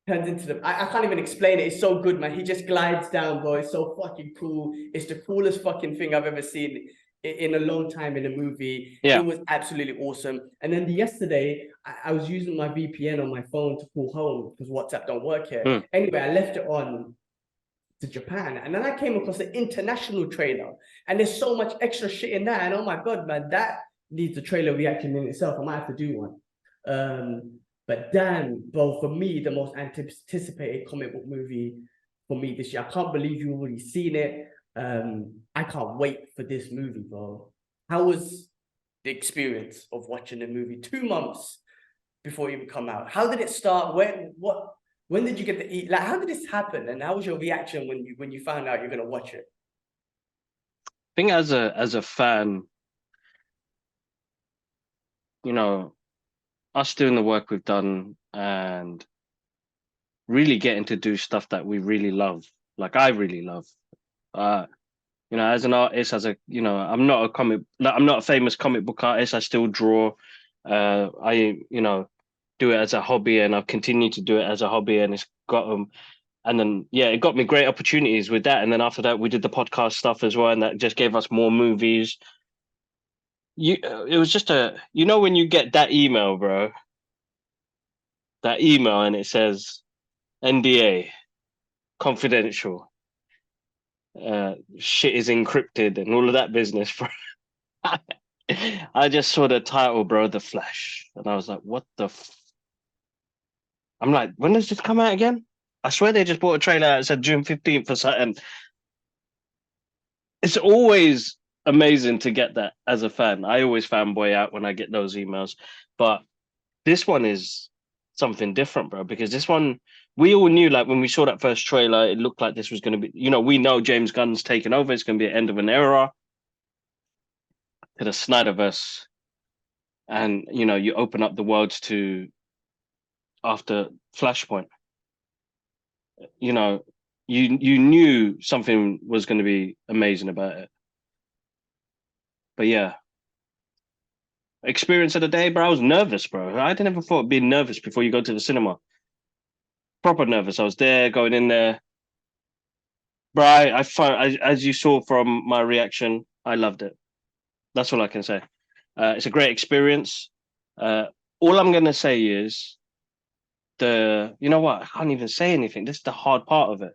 turns into the. I can't even explain it. It's so good, man. He just glides down, bro. It's so fucking cool. It's the coolest fucking thing I've ever seen in a long time in a movie. Yeah. It was absolutely awesome. And then yesterday, I was using my VPN on my phone to call home because WhatsApp don't work here. Anyway, I left it on to Japan, and then I came across an international trailer, and there's so much extra shit in that. And oh my god, man, that needs a trailer reaction in itself. I might have to do one. But damn, bro, for me, the most anticipated comic book movie for me this year. I can't believe you've already seen it. I can't wait for this movie, bro. How was the experience of watching the movie 2 months before it even come out? How did it start? When did you get to eat? Like, how did this happen? And how was your reaction when you found out you're gonna watch it? I think as a fan, us doing the work we've done and really getting to do stuff that we really love, like I really love. As an artist, I'm not I'm not a famous comic book artist. I still draw. I do it as a hobby, and I've continued to do it as a hobby, and it's got and then it got me great opportunities with that. And then after that, we did the podcast stuff as well, and that just gave us more movies. It was just when you get that email, bro, that email, and it says NDA, confidential, shit is encrypted, and all of that business, bro. I just saw the title, bro, The Flash, and I was like, "What the?" I'm like, "When does this come out again?" I swear they just bought a trailer that said June 15th or something. It's always amazing to get that as a fan. I always fanboy out when I get those emails, but this one is something different, bro. Because this one, we all knew, like when we saw that first trailer, it looked like this was going to be. We know James Gunn's taken over. It's going to be the end of an era to the Snyderverse, and you open up the worlds to after Flashpoint. You knew something was going to be amazing about it. But yeah, experience of the day, bro. I was nervous, bro. I didn't ever thought being nervous before you go to the cinema. Proper nervous. I was there, going in there, bro. As you saw from my reaction, I loved it. That's all I can say. It's a great experience. All I'm gonna say is you know what? I can't even say anything. This is the hard part of it.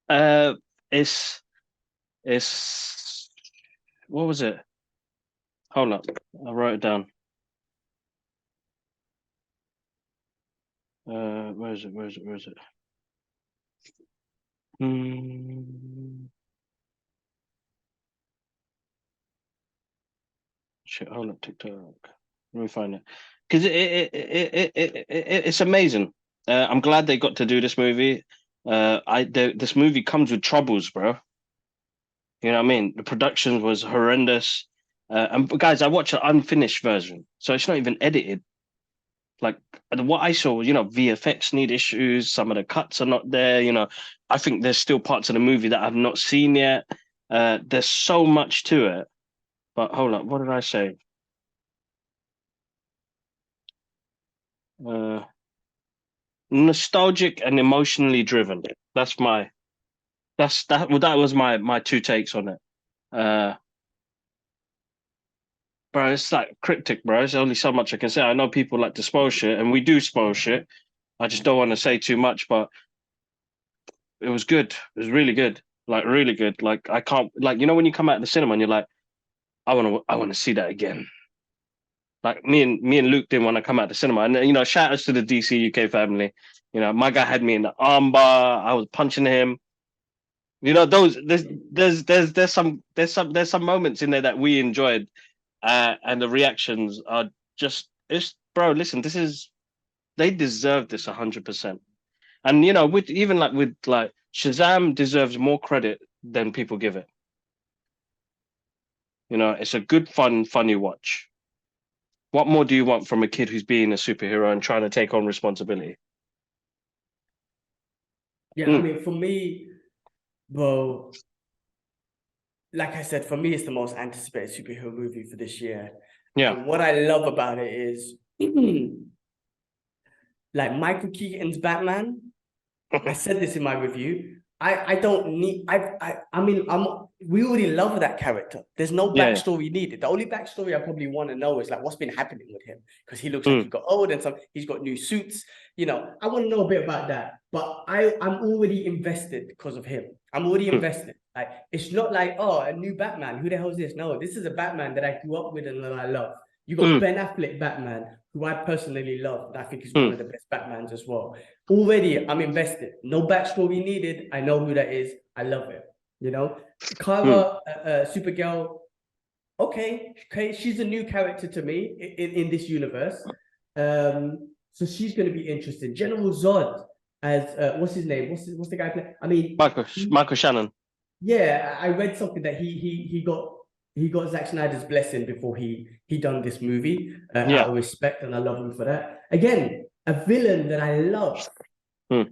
Uh, it's what was it? Hold up, I wrote it down. Where is it? Where is it? Where is it? shit. Hold on, TikTok. Let me find it because it's amazing. I'm glad they got to do this movie. This movie comes with troubles, bro. You know what I mean? The production was horrendous. And guys, I watched an unfinished version, so it's not even edited. Like what I saw, VFX need issues. Some of the cuts are not there. I think there's still parts of the movie that I've not seen yet. There's so much to it. But hold on, what did I say? Uh, Nostalgic and emotionally driven. That was my two takes on it. Uh, bro, it's like cryptic, bro. There's only so much I can say. I know people like to spoil shit, and we do spoil shit. I just don't want to say too much, but it was good. It was really good. Like really good. Like I can't when you come out of the cinema and you're like, I wanna see that again. Like me and Luke didn't want to come out of the cinema. And shout outs to the DC UK family. My guy had me in the armbar. I was punching him. Those there's some moments in there that we enjoyed, and the reactions are just it's bro. Listen, they deserve this 100%. And with Shazam deserves more credit than people give it. It's a good, funny watch. What more do you want from a kid who's being a superhero and trying to take on responsibility? Yeah, I mean, for me, bro, like I said, for me, it's the most anticipated superhero movie for this year. Yeah. And what I love about it is, like Michael Keaton's Batman. I said this in my review. I don't need. I mean, we already love that character. There's no Yeah. backstory needed. The only backstory I probably want to know is like what's been happening with him, because he looks like he got old and he's got new suits. I want to know a bit about that. But I'm already invested because of him. I'm already invested. Like it's not like, oh, a new Batman. Who the hell is this? No, this is a Batman that I grew up with and that I love. You got Ben Affleck Batman, who I personally love, and I think is one of the best Batmans as well. Already, I'm invested. No backstory needed. I know who that is. I love it. Kara, Supergirl. Okay, she's a new character to me in this universe. So she's going to be interesting. General Zod as what's his name? What's the guy play? I mean, Michael Shannon. Yeah, I read something that he got Zack Snyder's blessing before he done this movie. Out of respect, and I love him for that. Again, a villain that I love,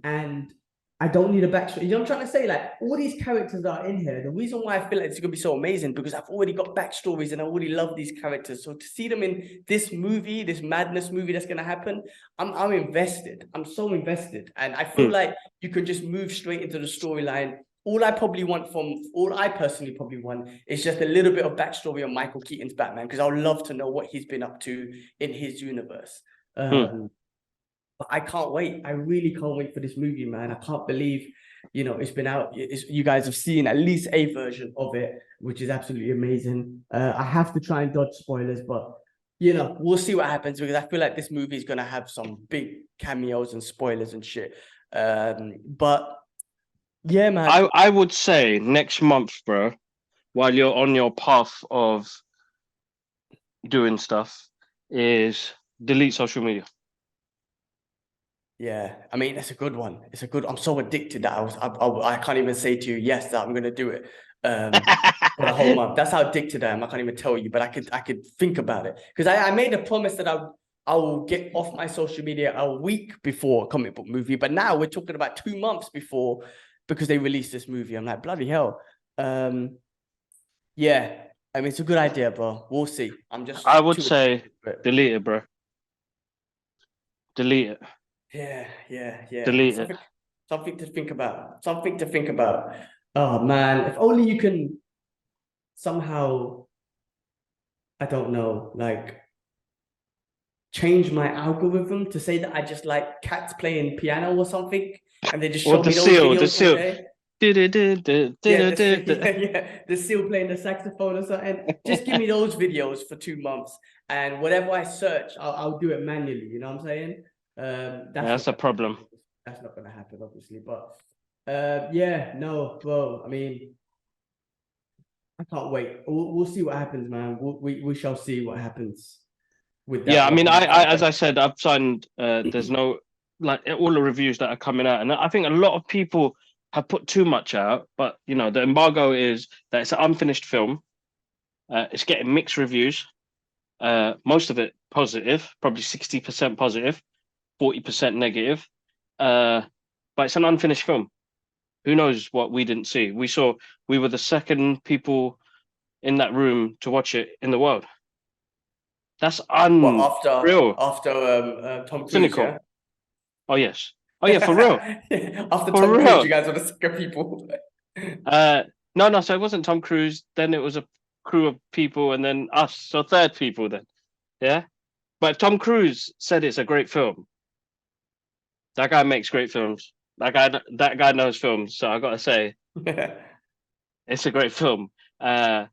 and I don't need a backstory. You know what I'm trying to say? Like all these characters are in here. The reason why I feel like it's gonna be so amazing because I've already got backstories and I already love these characters. So to see them in this movie, this madness movie that's gonna happen, I'm invested. I'm so invested, and I feel like you could just move straight into the storyline. All I personally probably want is just a little bit of backstory on Michael Keaton's Batman, because I would love to know what he's been up to in his universe. But I can't wait. I really can't wait for this movie, man. I can't believe, it's been out. You guys have seen at least a version of it, which is absolutely amazing. I have to try and dodge spoilers, but we'll see what happens, because I feel like this movie is gonna have some big cameos and spoilers and shit. But yeah, man. I would say next month, bro, while you're on your path of doing stuff, is delete social media. Yeah, I mean that's a good one. I'm so addicted that I can't even say to you yes that I'm gonna do it for the whole month. That's how addicted I am. I can't even tell you, but I could think about it, because I made a promise that I will get off my social media a week before a comic book movie, but now we're talking about 2 months before, because they released this movie. I'm like, bloody hell. Yeah, I mean it's a good idea, bro. We'll see. I would say delete it, bro. Delete it. Yeah. Delete it. Something to think about. Something to think about. Oh man, if only you can somehow, I don't know, like change my algorithm to say that I just like cats playing piano or something, and they just show me those videos all day. The seal playing the saxophone or something. Just give me those videos for 2 months, and whatever I search, I'll do it manually. You know what I'm saying? That's a problem. That's not gonna happen, obviously. But yeah, no, bro. I mean, I can't wait. We'll see what happens, man. We shall see what happens with Yeah, that I mean, one. as I said, I've signed. There's no like all the reviews that are coming out, and I think a lot of people have put too much out. But you know, the embargo is that it's an unfinished film. It's getting mixed reviews. Most of it positive, probably 60% positive, 40% negative. Uh, but it's an unfinished film. Who knows what we didn't see? We were the second people in that room to watch it in the world. That's Well, unreal. after Tom Cruise, yeah. Cynical. Oh yes. Oh yeah, for real. After For Tom Cruise, you real. guys were the sicker people. Uh no, so it wasn't Tom Cruise, then it was a crew of people and then us. So third people then. Yeah. But if Tom Cruise said it's a great film, that guy makes great films. That guy knows films. So I gotta say, it's a great film. Uh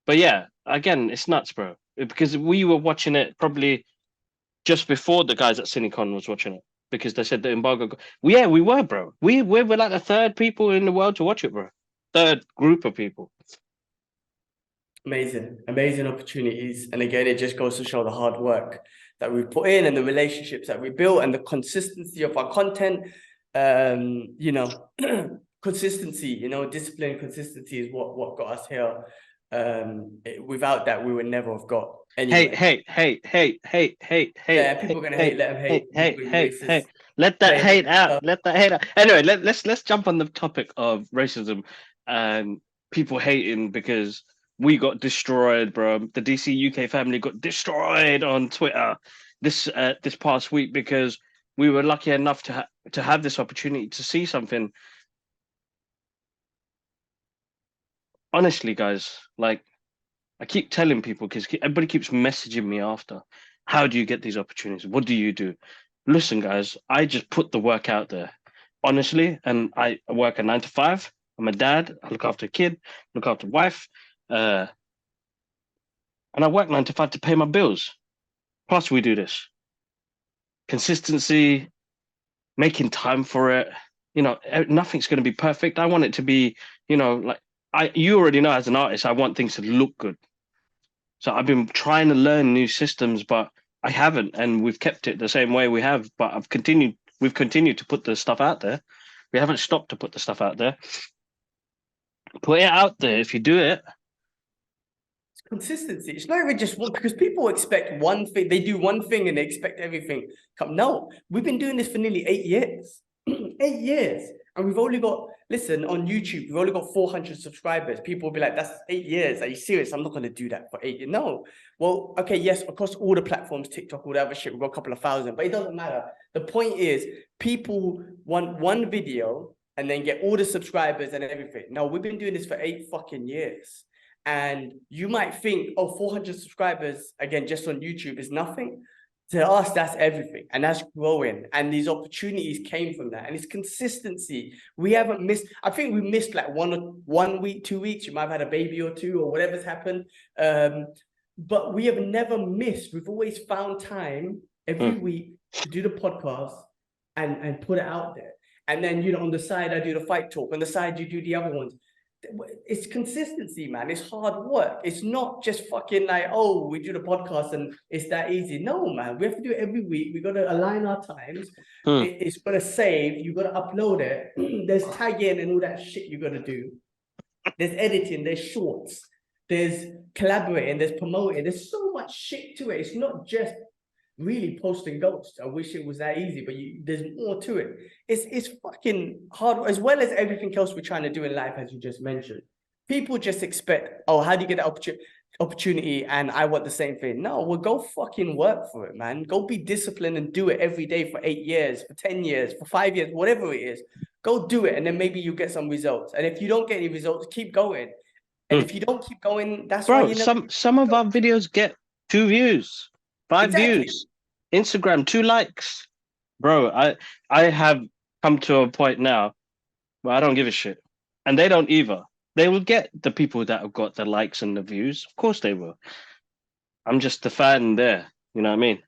but yeah, again, it's nuts, bro. Because we were watching it probably just before the guys at CineCon was watching it because they said the embargo. Yeah, we were, bro. We were like the third people in the world to watch it, bro. Third group of people. Amazing opportunities. And again, it just goes to show the hard work that we put in and the relationships that we built and the consistency of our content. You know, consistency, you know, discipline, consistency is what got us here. Without that, we would never have got anywhere. Hey. Yeah, people are gonna hate, let them hate. Hey. Let that hate out. Let that hate out. Anyway, let's jump on the topic of racism and people hating because we got destroyed, bro. The DC UK family got destroyed on Twitter this past week because we were lucky enough to have this opportunity to see something. Honestly, guys, like I keep telling people because everybody keeps messaging me after. How do you get these opportunities? What do you do? Listen, guys, I just put the work out there, honestly, and I work a 9 to 5. I'm a dad. I look after a kid, look after a wife, and I work 9 to 5 to pay my bills. Plus, we do this consistency, making time for it. You know, nothing's going to be perfect. I want it to be, you know, like you already know as an artist, I want things to look good. So I've been trying to learn new systems, but I haven't, and we've kept it the same way we have. But we've continued to put the stuff out there. We haven't stopped to put the stuff out there. Put it out there. If you do it, It's consistency. It's not even just one because people expect one thing. They do one thing and they expect everything. Come, no, we've been doing this for nearly 8 years. 8 years. And we've only got, listen, on YouTube, we've only got 400 subscribers. People will be like, that's 8 years. Are you serious? I'm not going to do that for 8 years. No. Well, okay, yes, across all the platforms, TikTok, all that other shit, we've got a couple of thousand, but it doesn't matter. The point is, people want one video and then get all the subscribers and everything. No, we've been doing this for 8 fucking years. And you might think, oh, 400 subscribers, again, just on YouTube is nothing. To us, that's everything, and that's growing. And these opportunities came from that, and it's consistency. We haven't missed. I think we missed like 1 week, 2 weeks. You might have had a baby or two, or whatever's happened. But we have never missed. We've always found time every week to do the podcast and put it out there. And then, you know, on the side, I do the fight talk. On the side, you do the other ones. It's consistency, man. It's hard work. It's not just fucking like, oh, we do the podcast and it's that easy. No, man. We have to do it every week. We got to align our times. It's got to save. You got to upload it. There's tagging and all that shit you got to do. There's editing. There's shorts. There's collaborating. There's promoting. There's so much shit to it. It's not just really posting ghosts. I wish it was that easy, but there's more to it. It's fucking hard, as well as everything else we're trying to do in life, as you just mentioned. People just expect, oh, how do you get that opportunity? And I want the same thing. No, well, go fucking work for it, man. Go be disciplined and do it every day for 8 years, for 10 years, for 5 years, whatever it is. Go do it, and then maybe you get some results. And if you don't get any results, keep going. And if you don't keep going, that's why you never. Some of our videos get 2 views. 5 views, Instagram, 2 likes, bro. I have come to a point now where I don't give a shit, and they don't either. They will get the people that have got the likes and the views. Of course they will. I'm just the fan there. You know what I mean?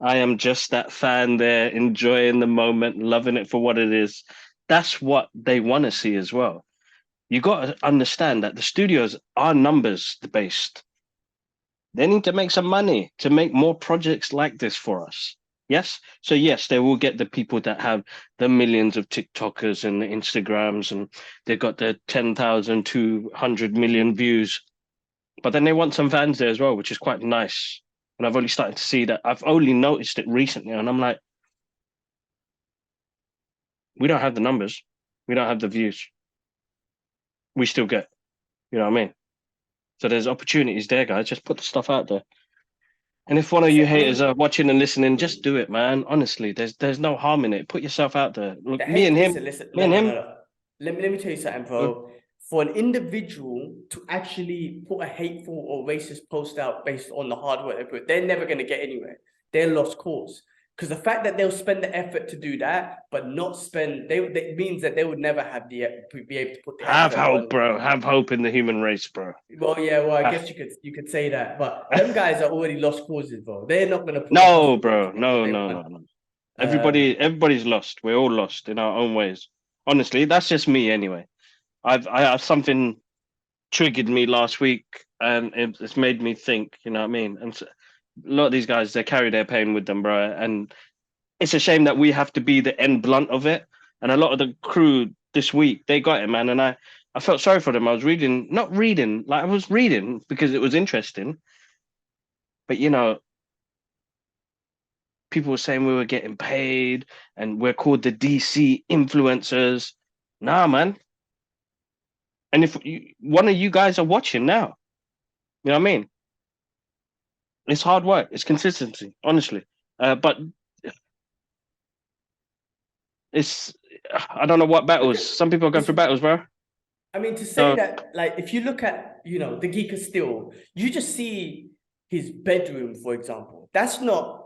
I am just that fan there, enjoying the moment, loving it for what it is. That's what they want to see as well. You got to understand that the studios are numbers based. They need to make some money to make more projects like this for us. Yes. So yes, they will get the people that have the millions of TikTokers and the Instagrams, and they've got the 10,000 to 100 million views. But then they want some fans there as well, which is quite nice. And I've only started to see that. I've only noticed it recently, and I'm like, we don't have the numbers, we don't have the views. We still get, you know what I mean? So there's opportunities there, guys. Just put the stuff out there. And if one of you I haters mean, are watching and listening, just do it, man. Honestly, there's no harm in it. Put yourself out there. Look, the hate, listen, me no, and no, no, him. no. Let me tell you something, bro. For an individual to actually put a hateful or racist post out based on the hard work they put, they're never going to get anywhere. They're lost cause. Because the fact that they'll spend the effort to do that, but not spend, that means that they would never have the be able to put the Have effort hope, on. bro. Have hope in the human race, bro. Well, yeah, well, I Ah. guess you could say that, but them guys are already lost causes, bro. They're not going to put the No, hustle bro. into it because No, they no, want. no, no. Everybody's lost. We're all lost in our own ways. Honestly, that's just me anyway. I have something triggered me last week, and it's made me think. You know what I mean? And so, a lot of these guys, they carry their pain with them, bro. And it's a shame that we have to be the end blunt of it. And a lot of the crew this week, they got it, man. And I felt sorry for them. I was reading, not reading, like I was reading because it was interesting. But people were saying we were getting paid and we're called the DC influencers. Nah, man. And if one of you guys are watching now, you know what I mean? It's hard work. It's consistency, honestly. But it's I don't know what Look battles. at Some people are going it's. through battles, bro. I mean, to say So that, like, if you look at, the Geeker still, you just see his bedroom, for example. That's not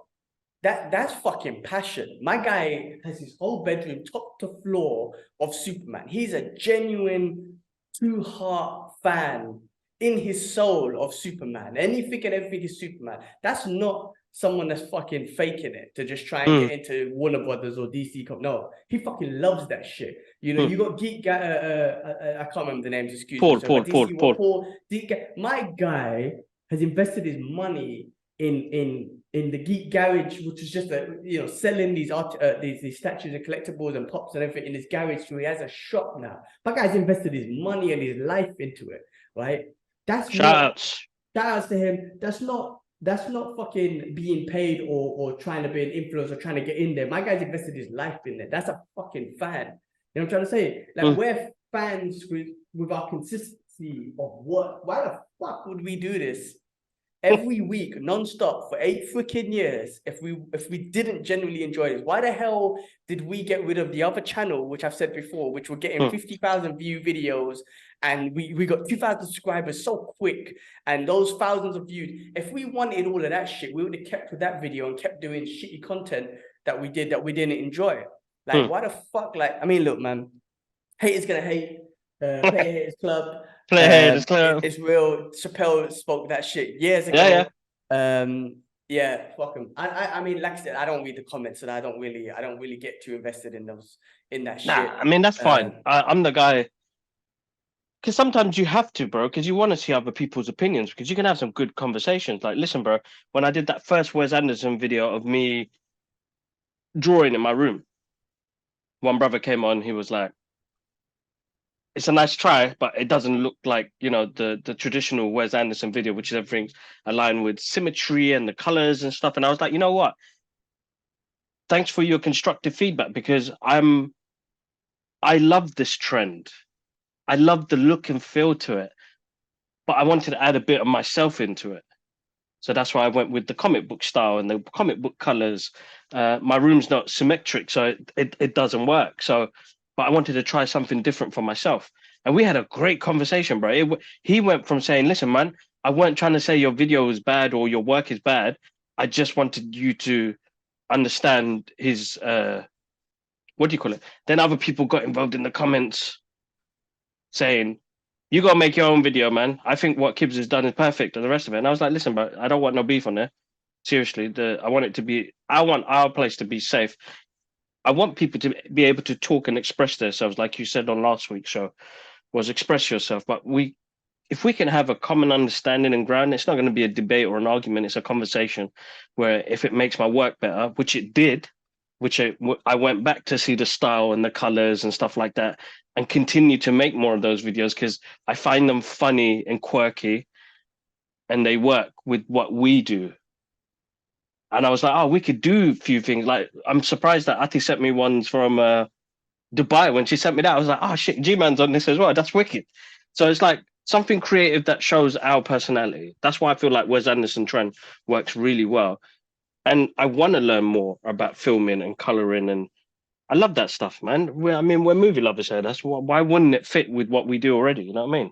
that's fucking passion. My guy has his whole bedroom top to floor of Superman. He's a genuine true heart fan in his soul of Superman. Anything and everything is Superman. That's not someone that's fucking faking it to just try and mm, get into Warner Brothers or DC. No, he fucking loves that shit. mm. You got Geek guy. I can't remember the names. Excuse me. Paul, So, but Paul, Paul, DC, Paul. Paul, Geek guy. My guy has invested his money in the Geek Garage, which is just selling these these statues and collectibles and pops and everything in his garage. So he has a shop now. That guy's invested his money and his life into it, right? That's not Shouts. Shout outs to him. That's not fucking being paid or trying to be an influencer or trying to get in there. My guy's invested his life in there. That's a fucking fan. You know what I'm trying to say? Like, Mm. we're fans with our consistency of what. Why the fuck would we do this every week, non-stop for 8 freaking years, if we didn't genuinely enjoy this? Why the hell did we get rid of the other channel, which I've said before, which were getting 50,000 view videos, and we got 2,000 subscribers so quick, and those thousands of views? If we wanted all of that shit, we would have kept with that video and kept doing shitty content that we didn't enjoy. Like, Mm. why the fuck? Like, I mean, look, man, haters gonna hate. Player Haters Club. Play ahead, it's clear. It's real. Chappelle spoke that shit years Yeah, yeah. ago. Yeah, fuck him. I mean, like I said, I don't read the comments, and I don't really get too invested in that Nah, shit. I mean that's fine. I'm the guy because sometimes you have to, bro, because you want to see other people's opinions because you can have some good conversations. Like, listen, bro, when I did that first Wes Anderson video of me drawing in my room, one brother came on, he was like, it's a nice try, but it doesn't look like, the traditional Wes Anderson video, which is everything aligned with symmetry and the colors and stuff. And I was like, you know what? Thanks for your constructive feedback because I love this trend. I love the look and feel to it, but I wanted to add a bit of myself into it. So that's why I went with the comic book style and the comic book colors. My room's not symmetric, so it doesn't work. So, but I wanted to try something different for myself. And we had a great conversation, bro. He went from saying, listen, man, I weren't trying to say your video is bad or your work is bad. I just wanted you to understand his, what do you call it? Then other people got involved in the comments saying, you gotta make your own video, man. I think what Kibbs has done is perfect and the rest of it. And I was like, listen, bro, I don't want no beef on there. Seriously, I want our place to be safe. I want people to be able to talk and express themselves, like you said on last week's show. was express yourself. But if we can have a common understanding and ground, it's not going to be a debate or an argument. It's a conversation where if it makes my work better, which it did, I went back to see the style and the colors and stuff like that, and continue to make more of those videos because I find them funny and quirky, and they work with what we do. And I was like, oh, we could do a few things. Like, I'm surprised that Ati sent me ones from Dubai. When she sent me that, I was like, oh shit, G-Man's on this as well. That's wicked. So it's like something creative that shows our personality. That's why I feel like Wes Anderson trend works really well. And I want to learn more about filming and coloring, and I love that stuff, man. I mean, we're movie lovers here. That's why wouldn't it fit with what we do already? You know what I mean?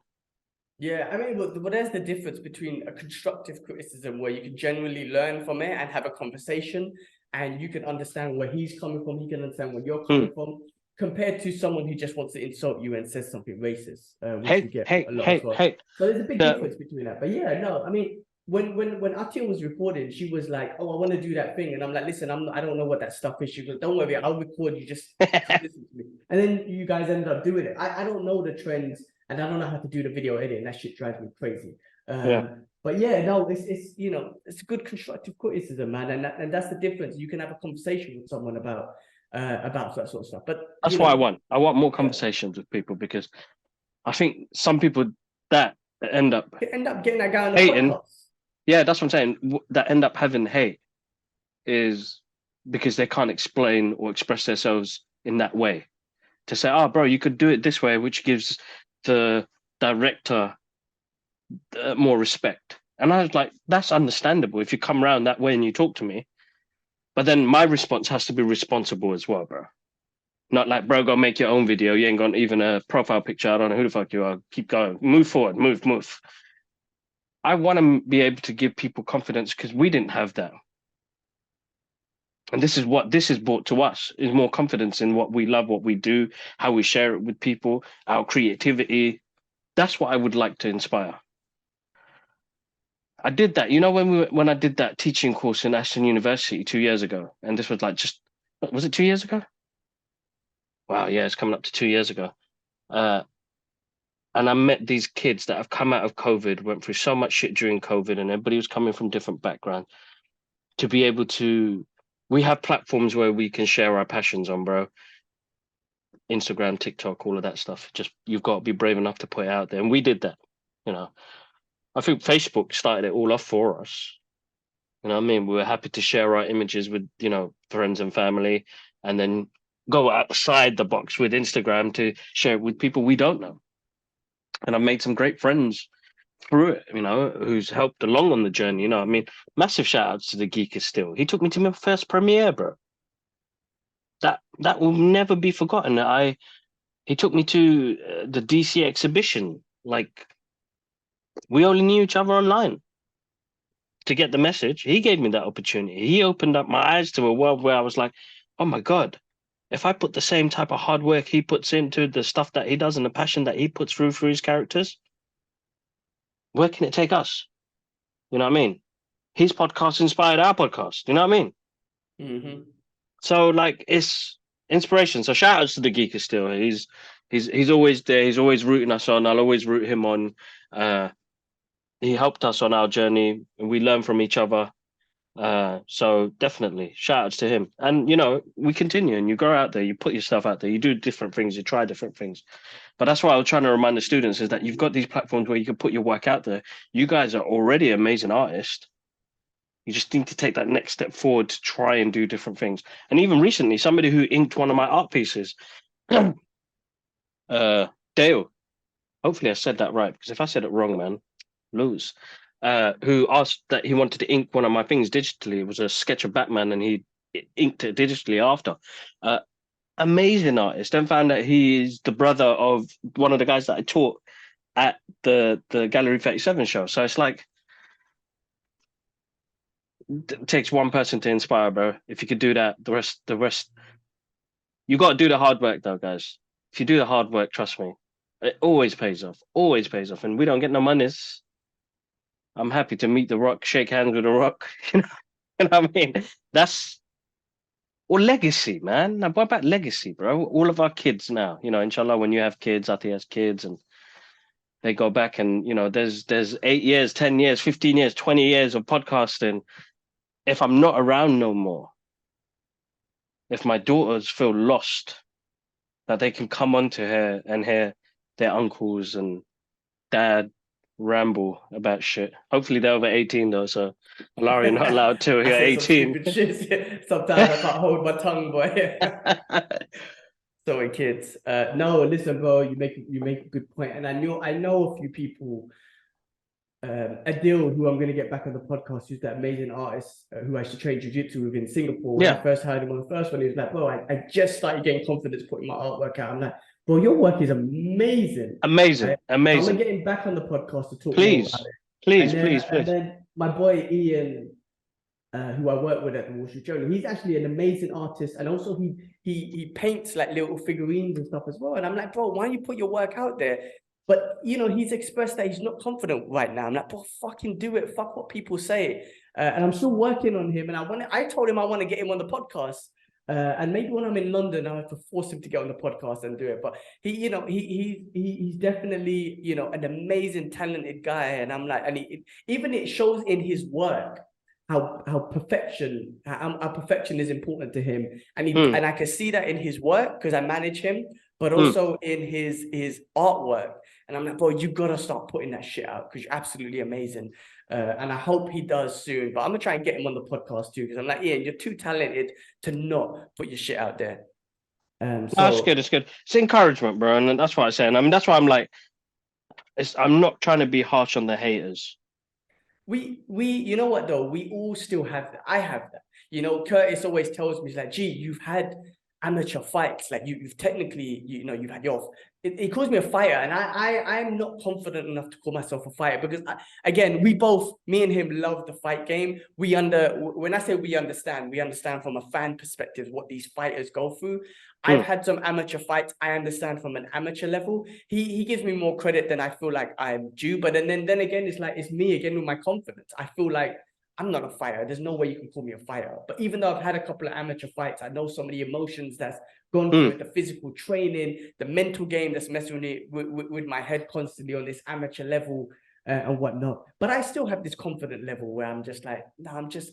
Yeah, I mean, but there's the difference between a constructive criticism where you can genuinely learn from it and have a conversation, and you can understand where he's coming from, he can understand where you're coming from, compared to someone who just wants to insult you and says something racist, which we get a lot as well. So there's a big difference between that. But yeah, no, I mean, when Atia was reported, she was like, "Oh, I want to do that thing," and I'm like, "Listen, I don't know what that stuff is." She goes, "Don't worry, I'll record you. Just listen to me." And then you guys ended up doing it. I don't know the trends. And I don't know how to do the video edit, and that shit drives me crazy. But yeah, no, it's you know, it's good constructive criticism, man, and that's the difference. You can have a conversation with someone about that sort of stuff. But that's what I want. I want more conversations with people, because I think some people that end up getting that guy on the hating. podcast. Yeah, that's what I'm saying. That end up having hate is because they can't explain or express themselves in that way. To say, oh, bro, you could do it this way, which gives the director more respect. And I was like, that's understandable if you come around that way and you talk to me. But then my response has to be responsible as well, bro. Not like, bro, go make your own video. You ain't got even a profile picture. I don't know who the fuck you are. Keep going. Move forward. Move. I want to be able to give people confidence because we didn't have that. And this is what this has brought to us, is more confidence in what we love, what we do, how we share it with people, our creativity. That's what I would like to inspire. I did that, you know, when I did that teaching course in Ashton University 2 years ago, and this was like was it 2 years ago? Wow, yeah, it's coming up to 2 years ago. And I met these kids that have come out of COVID, went through so much shit during COVID, and everybody was coming from different backgrounds. To be able to, we have platforms where we can share our passions on, bro. Instagram, TikTok, all of that stuff. Just you've got to be brave enough to put it out there, and we did that. You know, I think Facebook started it all off for us. You know what I mean? We were happy to share our images with, you know, friends and family, and then go outside the box with Instagram to share it with people we don't know. And I've made some great friends through it, you know, who's helped along on the journey. You know, I mean, massive shout outs to the Geeker still. He took me to my first premiere, bro. That will never be forgotten. He took me to the DC exhibition. Like, we only knew each other online. To get the message, he gave me that opportunity. He opened up my eyes to a world where I was like, oh my God, if I put the same type of hard work he puts into the stuff that he does and the passion that he puts through his characters, where can it take us? You know what I mean? His podcast inspired our podcast. You know what I mean? Mm-hmm. So like, it's inspiration. So shout outs to the Geeker still. He's always there. He's always rooting us on. I'll always root him on. He helped us on our journey, and we learn from each other. So definitely shout outs to him. And you know, we continue, and you go out there, you put yourself out there, you do different things, you try different things. But that's what I was trying to remind the students, is that you've got these platforms where you can put your work out there. You guys are already amazing artists. You just need to take that next step forward to try and do different things. And even recently, somebody who inked one of my art pieces, Dale, hopefully I said that right, because if I said it wrong, man, lose. Who asked that he wanted to ink one of my things digitally. It was a sketch of Batman, and he inked it digitally after. Amazing artist. Then found out he is the brother of one of the guys that I taught at the Gallery 37 show. So it's like, it takes one person to inspire, bro. If you could do that, the rest, you got to do the hard work, though, guys. If you do the hard work, trust me, it always pays off. Always pays off. And we don't get no monies. I'm happy to meet the Rock, shake hands with the Rock. You know what I mean? That's or legacy, man. Now, what about legacy, bro? All of our kids now, you know, inshallah, when you have kids, Ati has kids, and they go back and, there's 8 years, 10 years, 15 years, 20 years of podcasting. If I'm not around no more, if my daughters feel lost, that they can come onto here and hear their uncles and dad ramble about shit. Hopefully they're over 18 though, so Larry, you're not allowed to. I You're say some 18. stupid shit. Sometimes I can't hold my tongue, boy. Sorry, kids. No, listen, bro. You make a good point, and I know a few people. Adil, who I'm going to get back on the podcast, who's that amazing artist who I used to train jiu-jitsu with in Singapore. When I first heard him on the first one, he was like, bro, I just started getting confidence putting my artwork out. I'm like, bro, your work is amazing. Amazing. So I'm going to get him back on the podcast to talk more about it. Please, And please, then, please. and then my boy Ian, who I work with at the Wall Street Journal, he's actually an amazing artist, and also he paints like little figurines and stuff as well. And I'm like, bro, why don't you put your work out there? But he's expressed that he's not confident right now. I'm like, bro, fucking do it. Fuck what people say. And I'm still working on him. And I told him I want to get him on the podcast. And maybe when I'm in London, I have to force him to get on the podcast and do it. But he's definitely an amazing, talented guy. And I'm like, and even it shows in his work how perfection is important to him, and and I can see that in his work because I manage him, but also in his artwork. And I'm like, bro, you gotta start putting that shit out because you're absolutely amazing. And I hope he does soon. But I'm gonna try and get him on the podcast too because I'm like, Ian, you're too talented to not put your shit out there. So That's good. It's good. It's encouragement, bro, and that's what I'm saying. I mean, that's why I'm like, I'm not trying to be harsh on the haters. We you know what though, we all still have that. I have that. Curtis always tells me, he's like, gee, you've had amateur fights, like you've technically, you've had your he calls me a fighter, and I'm not confident enough to call myself a fighter because again, me and him love the fight game. When I say we understand from a fan perspective what these fighters go through. I've had some amateur fights. I understand from an amateur level. He gives me more credit than I feel like I'm due. But then again, it's like it's me again with my confidence. I feel like I'm not a fighter. There's no way you can call me a fighter. But even though I've had a couple of amateur fights, I know some of the emotions that's gone through it, the physical training, the mental game that's messing with my head constantly on this amateur level and whatnot. But I still have this confident level where I'm just like, no, I'm just,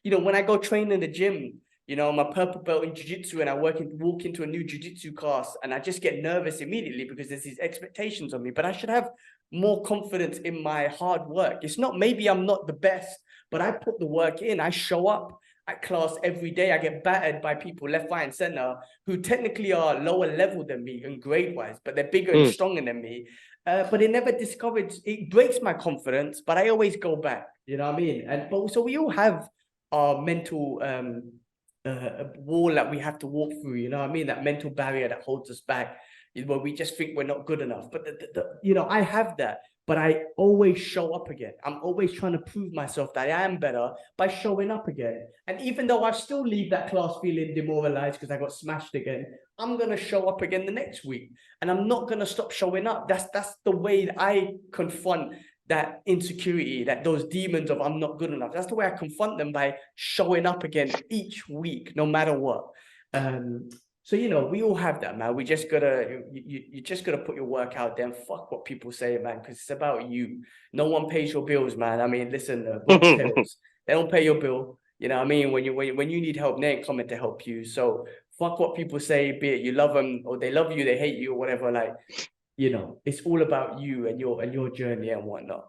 when I go train in the gym, I'm a purple belt in jiu-jitsu and I walk into a new jiu-jitsu class and I just get nervous immediately because there's these expectations on me. But I should have more confidence in my hard work. It's not, maybe I'm not the best, but I put the work in. I show up at class every day. I get battered by people left, right, and center who technically are lower level than me and grade-wise, but they're bigger and stronger than me. But it never discourages, it breaks my confidence, but I always go back. You know what I mean? So we all have our mental wall that we have to walk through. You know what I mean? That mental barrier that holds us back is where we just think we're not good enough. But I have that. But I always show up again. I'm always trying to prove myself that I am better by showing up again. And even though I still leave that class feeling demoralized because I got smashed again, I'm going to show up again the next week. And I'm not going to stop showing up. That's the way that I confront that insecurity, that those demons of I'm not good enough. That's the way I confront them, by showing up again each week, no matter what. So, we all have that, man. We just gotta, you just gotta put your work out there and fuck what people say, man, because it's about you. No one pays your bills, man. I mean, listen, Bronx Tales, they don't pay your bill. You know what I mean? When you need help, they ain't coming to help you. So fuck what people say, be it you love them or they love you, they hate you or whatever. Like, it's all about you and your journey and whatnot.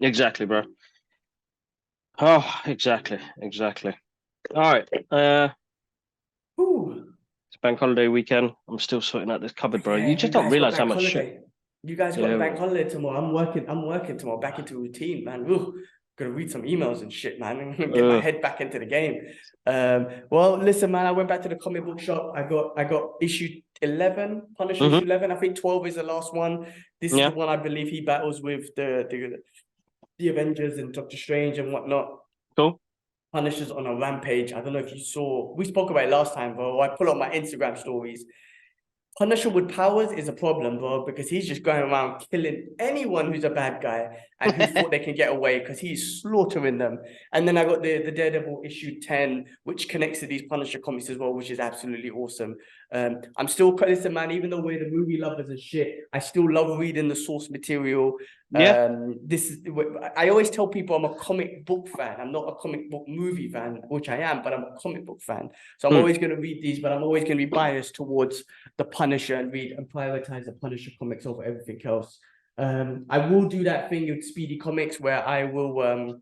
Exactly, bro. Oh, exactly. All right. It's bank holiday weekend. I'm still sorting out this cupboard, bro. Yeah, You just don't realize how much holiday. shit. You guys got the bank holiday tomorrow. I'm working tomorrow, back into routine, man. Gonna read some emails and shit, man. Get my head back into the game. Well, listen, man, I went back to the comic book shop. I got issue 11, Punisher issue 11. I think 12 is the last one. This is the one I believe he battles with the Avengers and Doctor Strange and whatnot. Cool. Punisher's on a rampage. I don't know if you saw. We spoke about it last time, bro. I pull up my Instagram stories. Punisher with powers is a problem, bro, because he's just going around killing anyone who's a bad guy and who thought they can get away because he's slaughtering them. And then I got the Daredevil issue 10, which connects to these Punisher comics as well, which is absolutely awesome. I'm still, listen, man, even though we're the movie lovers and shit, I still love reading the source material. Yeah. This is, I always tell people I'm a comic book fan. I'm not a comic book movie fan, which I am, but I'm a comic book fan. So I'm always going to read these, but I'm always going to be biased towards the Punisher and read and prioritize the Punisher comics over everything else. I will do that thing with Speedy Comics where I will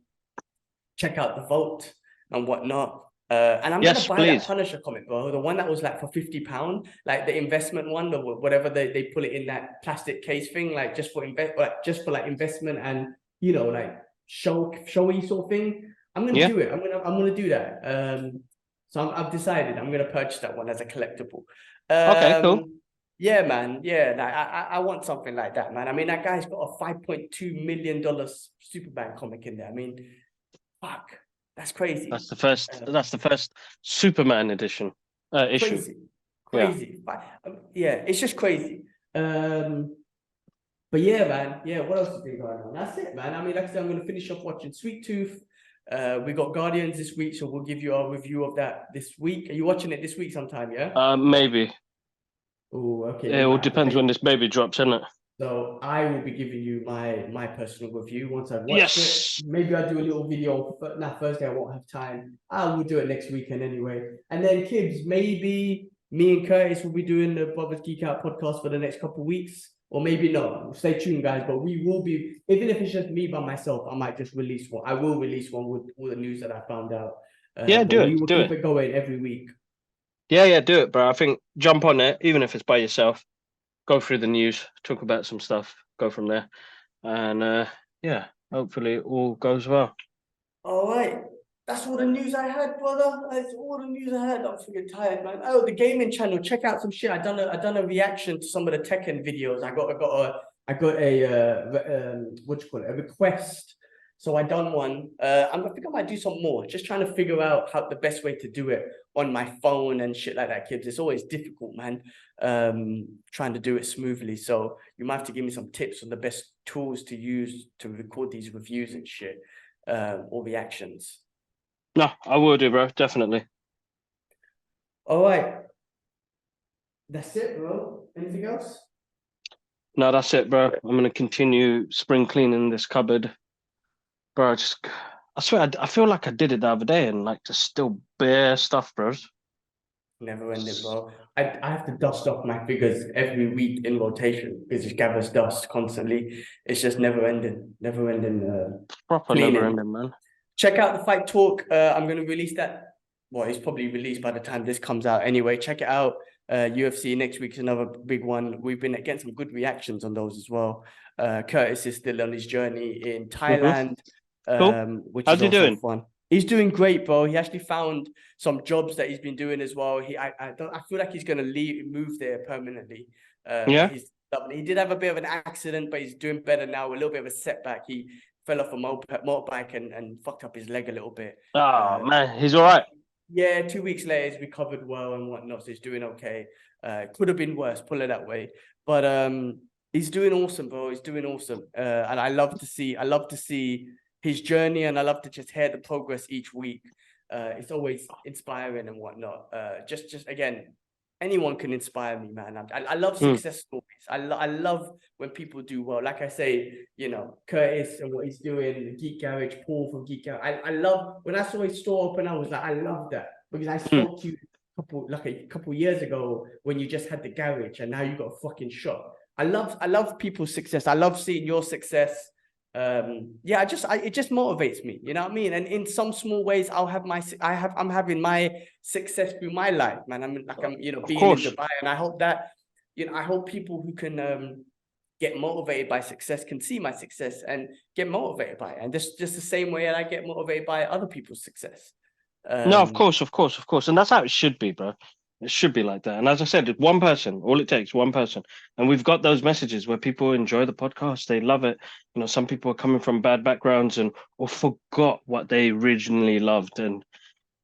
check out the vault and whatnot. And I'm gonna buy that Punisher comic, bro. The one that was like for £50, like the investment one, or whatever they put it in that plastic case thing, like just for like investment and like showy sort of thing. I'm gonna do it. I'm gonna do that. So I've decided I'm gonna purchase that one as a collectible. Okay, cool. Yeah, man. Yeah, like, I want something like that, man. I mean, that guy's got a $5.2 million Superman comic in there. I mean, fuck, that's crazy. That's the first. That's the first Superman edition. Issue. Crazy. Yeah, it's just crazy. But yeah, man. Yeah, what else has been going on? That's it, man. I mean, like I said, I'm gonna finish off watching Sweet Tooth. We got Guardians this week, so we'll give you our review of that this week. Are you watching it this week sometime? Yeah. Maybe. Oh, okay. It all depends when this baby drops, isn't it? So I will be giving you my personal review once I've watched it. Maybe I'll do a little video. But Thursday I won't have time. I will do it next weekend anyway. And then Kibbs, maybe me and Curtis will be doing the Brothers Geek Out podcast for the next couple of weeks. Or maybe not. Stay tuned, guys. But we will be, even if it's just me by myself, I might just release one. I will release one with all the news that I found out. Yeah, do it. We will keep it going every week. Yeah, do it, bro. I think jump on it, even if it's by yourself. Go through the news, talk about some stuff, go from there. And yeah, hopefully it all goes well. All right. That's all the news I had, brother. That's all the news I had. I'm freaking tired, man. Oh, the gaming channel. Check out some shit. I done a reaction to some of the Tekken videos. I got a what you call it? A request. So I done one. I think I might do some more. Just trying to figure out how the best way to do it on my phone and shit like that, kids. It's always difficult, man. Trying to do it smoothly. So you might have to give me some tips on the best tools to use to record these reviews and shit, or reactions. No, I will do, bro. Definitely. All right. That's it, bro. Anything else? No, that's it, bro. I'm gonna continue spring cleaning this cupboard. Bro, I swear, I feel like I did it the other day and like just still bare stuff, bros. Never ending, bro. I have to dust off my figures every week in rotation because it gathers dust constantly. It's just never ending. Proper cleaning. never ending, man. Check out the Fight Talk. I'm going to release that. Well, it's probably released by the time this comes out anyway. Check it out. UFC next week's another big one. We've been getting some good reactions on those as well. Curtis is still on his journey in Thailand. Cool. Which How's is he doing? Fun. He's doing great, bro. He actually found some jobs that he's been doing as well. I feel like he's gonna move there permanently. Yeah. He did have a bit of an accident, but he's doing better now. A little bit of a setback. He fell off a motorbike and fucked up his leg a little bit. Oh man, he's all right. Yeah, 2 weeks later, he's recovered well and whatnot. So he's doing okay. Could have been worse, put it that way. But he's doing awesome, bro. He's doing awesome. And I love to see his journey, and I love to just hear the progress each week. It's always inspiring and whatnot. Just again, anyone can inspire me, man. I love success stories. I love when people do well. Like I say, Curtis and what he's doing, Geek Garage, Paul from Geek Garage. I love when I saw his store open. I was like, I love that because I spoke to you a couple years ago when you just had the garage, and now you got a fucking shop. I love people's success. I love seeing your success. It just motivates me, you know what I mean? And in some small ways, I'm having my success through my life, man. I'm being in Dubai, and I hope that, I hope people who can get motivated by success can see my success and get motivated by it. And just the same way that I get motivated by other people's success. No, of course. And that's how it should be, bro. It should be like that. And as I said, one person, all it takes, one person. And we've got those messages where people enjoy the podcast. They love it. Some people are coming from bad backgrounds or forgot what they originally loved. And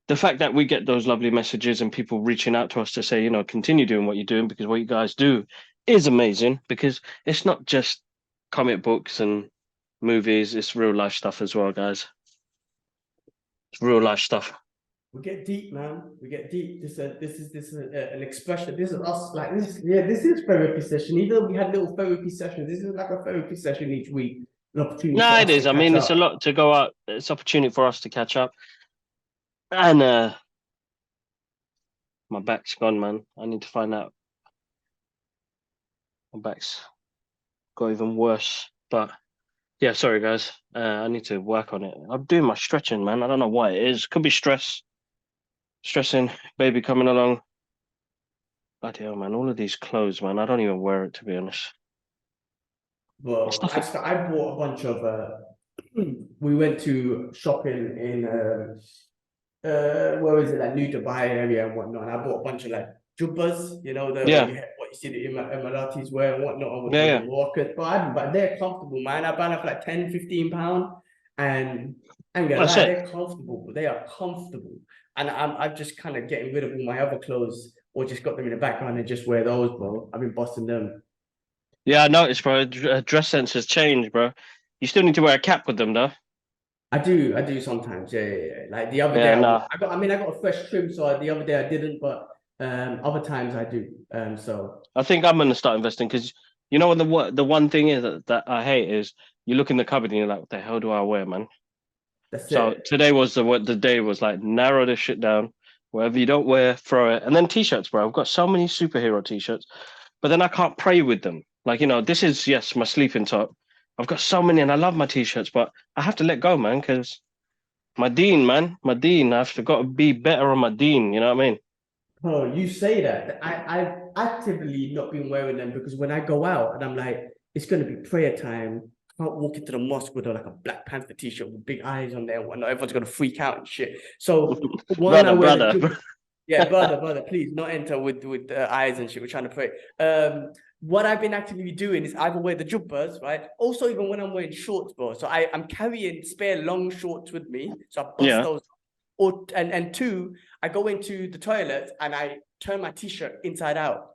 the fact that we get those lovely messages and people reaching out to us to say, continue doing what you're doing because what you guys do is amazing because it's not just comic books and movies, it's real life stuff as well, guys. It's real life stuff. We get deep, man. We get deep. This is an expression. This is us, like this. Yeah, this is therapy session. Even though we had little therapy sessions, this is like a therapy session each week. An opportunity No, for it us to is. I catch mean, it's a up. lot to go out. It's opportunity for us to catch up. And my back's gone, man. I need to find out. My back's got even worse. But yeah, sorry guys. I need to work on it. I'm doing my stretching, man. I don't know why it is. Could be stress, stressing, baby coming along. Bloody hell, man. All of these clothes, man. I don't even wear it to be honest. Well, Stuff. I bought a bunch of. We went to shopping in where is it, like New Dubai area and whatnot. And I bought a bunch of like jubbas, the Yeah, what you see the Emiratis wear and whatnot, yeah, or the yeah. Moroccans. But they're comfortable, man. I buy them for like 10, 15 pounds, and I ain't gonna That's lie, it. they're comfortable. They are comfortable, and I'm just kind of getting rid of all my other clothes or just got them in the background and just wear those, bro. I've been busting them. Yeah, I noticed, bro. Dress sense has changed, bro. You still need to wear a cap with them, though. I do sometimes. Yeah, yeah, yeah. Like the other day, Yeah, nah. I got a fresh trim, so the other day I didn't, but other times I do. So I think I'm gonna start investing because you know what the one thing is that I hate is you look in the cupboard and you're like, what the hell do I wear, man? that's So it. today was the day was like narrow this shit down. Whatever you don't wear, throw it. And then t-shirts, bro. I've got so many superhero t-shirts, but then I can't pray with them. Like, this is yes, my sleeping top. I've got so many and I love my t-shirts, but I have to let go, man, because my dean, man, my dean. I've got to be better on my dean, you know what I mean? Oh, you say that. I've actively not been wearing them because when I go out and I'm like, it's gonna be prayer time. I can't walk into the mosque with like a Black Panther t-shirt with big eyes on there and whatnot. Everyone's gonna freak out and shit. So one, I Brother, wear the brother. jumper. Yeah, brother, please not enter with eyes and shit. We're trying to pray. What I've been actively doing is either wear the jubbas, right? Also, even when I'm wearing shorts, bro. So I'm carrying spare long shorts with me. So I bust Yeah. those. Or and two, I go into the toilet and I turn my t-shirt inside out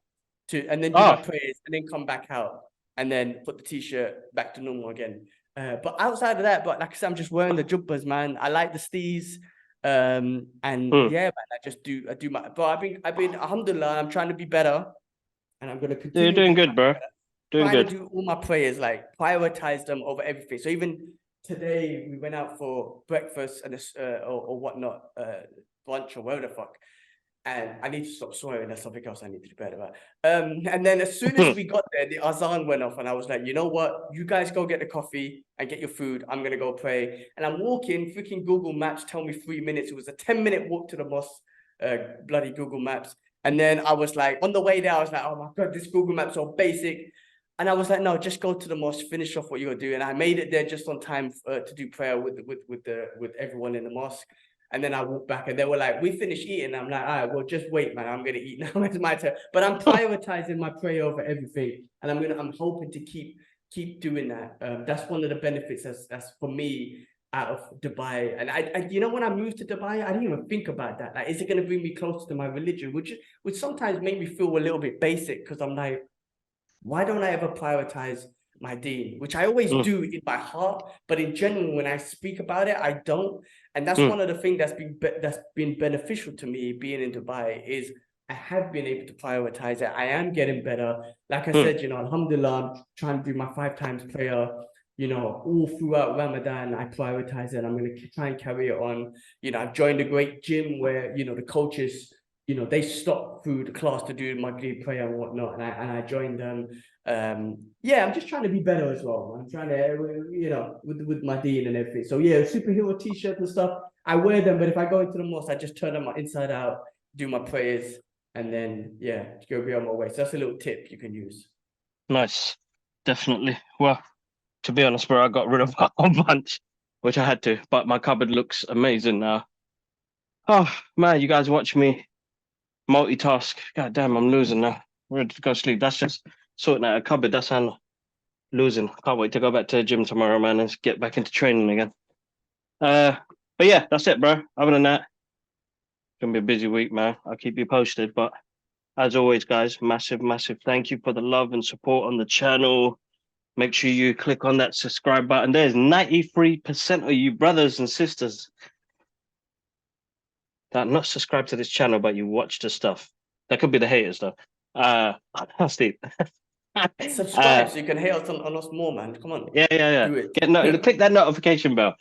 and then do my Oh, prayers and then come back out and then put the t-shirt back to normal again. But outside of that, but like I said, I'm just wearing the jumpers, man. I like the steez. And hmm. yeah, man, I do my, but I've been, alhamdulillah, I'm trying to be better and I'm going to Yeah, you're continue doing to good, bro. Doing trying to good. do all my prayers, like prioritize them over everything. So even today, we went out for breakfast and or whatnot, brunch or whatever the fuck. And I need to stop swearing. That's something else I need to do better about. And then as soon as we got there, the azan went off, and I was like, you know what? You guys go get the coffee and get your food. I'm gonna go pray. And I'm walking. Freaking Google Maps tell me 3 minutes. It was a 10-minute walk to the mosque. Bloody Google Maps. And then I was like, on the way there, I was like, oh my god, this Google Maps so basic. And I was like, no, just go to the mosque, finish off what you're doing. And I made it there just on time to do prayer with everyone in the mosque. And then I walked back and they were like, we finished eating. I'm like, all right, well, just wait, man. I'm gonna eat now. It's my turn. But I'm prioritizing my prayer over everything. And I'm hoping to keep doing that. That's one of the benefits that's for me out of Dubai. And when I moved to Dubai, I didn't even think about that. Like, is it gonna bring me closer to my religion? Which sometimes made me feel a little bit basic because I'm like, why don't I ever prioritize my deen, which I always Mm, do in my heart, but in general, when I speak about it, I don't. And that's mm, one of the things that's been beneficial to me being in Dubai is I have been able to prioritize it. I am getting better. Like I mm. said, alhamdulillah, I'm trying to do my 5 times prayer. All throughout Ramadan, I prioritize it. I'm going to try and carry it on. I've joined a great gym where the coaches they stopped through the class to do Maghrib prayer and whatnot, and I joined them. Yeah, I'm just trying to be better as well. I'm trying to, with my dean and everything. So yeah, superhero t-shirts and stuff. I wear them, but if I go into the mosque, I just turn them inside out, do my prayers, and then yeah, go be on my way. So that's a little tip you can use. Nice. Definitely. Well, to be honest, bro, I got rid of a whole bunch, which I had to, but my cupboard looks amazing now. Oh man, you guys watch me multitask. God damn, I'm losing now. Ready to go sleep. That's just sorting out a cupboard. That's how I'm losing. Can't wait to go back to the gym tomorrow, man, and get back into training again. Uh, but yeah, that's it, bro. Other than that, gonna be a busy week, man. I'll keep you posted. But as always, guys, massive, massive thank you for the love and support on the channel. Make sure you click on that subscribe button. There's 93% of you brothers and sisters that are not subscribed to this channel, but you watch the stuff. That could be the haters, though. Steve. Subscribe so you can hate us on us more, man. Come on, Yeah. do it. Click that notification bell.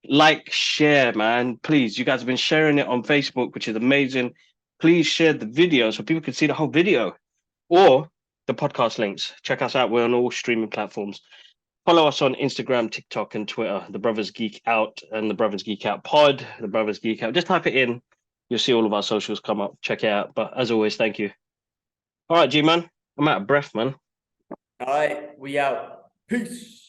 Like, share, man. Please, you guys have been sharing it on Facebook, which is amazing. Please share the video so people can see the whole video or the podcast links. Check us out. We're on all streaming platforms. Follow us on Instagram, TikTok, and Twitter. The Brothers Geek Out and the Brothers Geek Out Pod. The Brothers Geek Out. Just type it in. You'll see all of our socials come up. Check it out. But as always, thank you. All right, G man. I'm out of breath, man. All right, we out. Peace.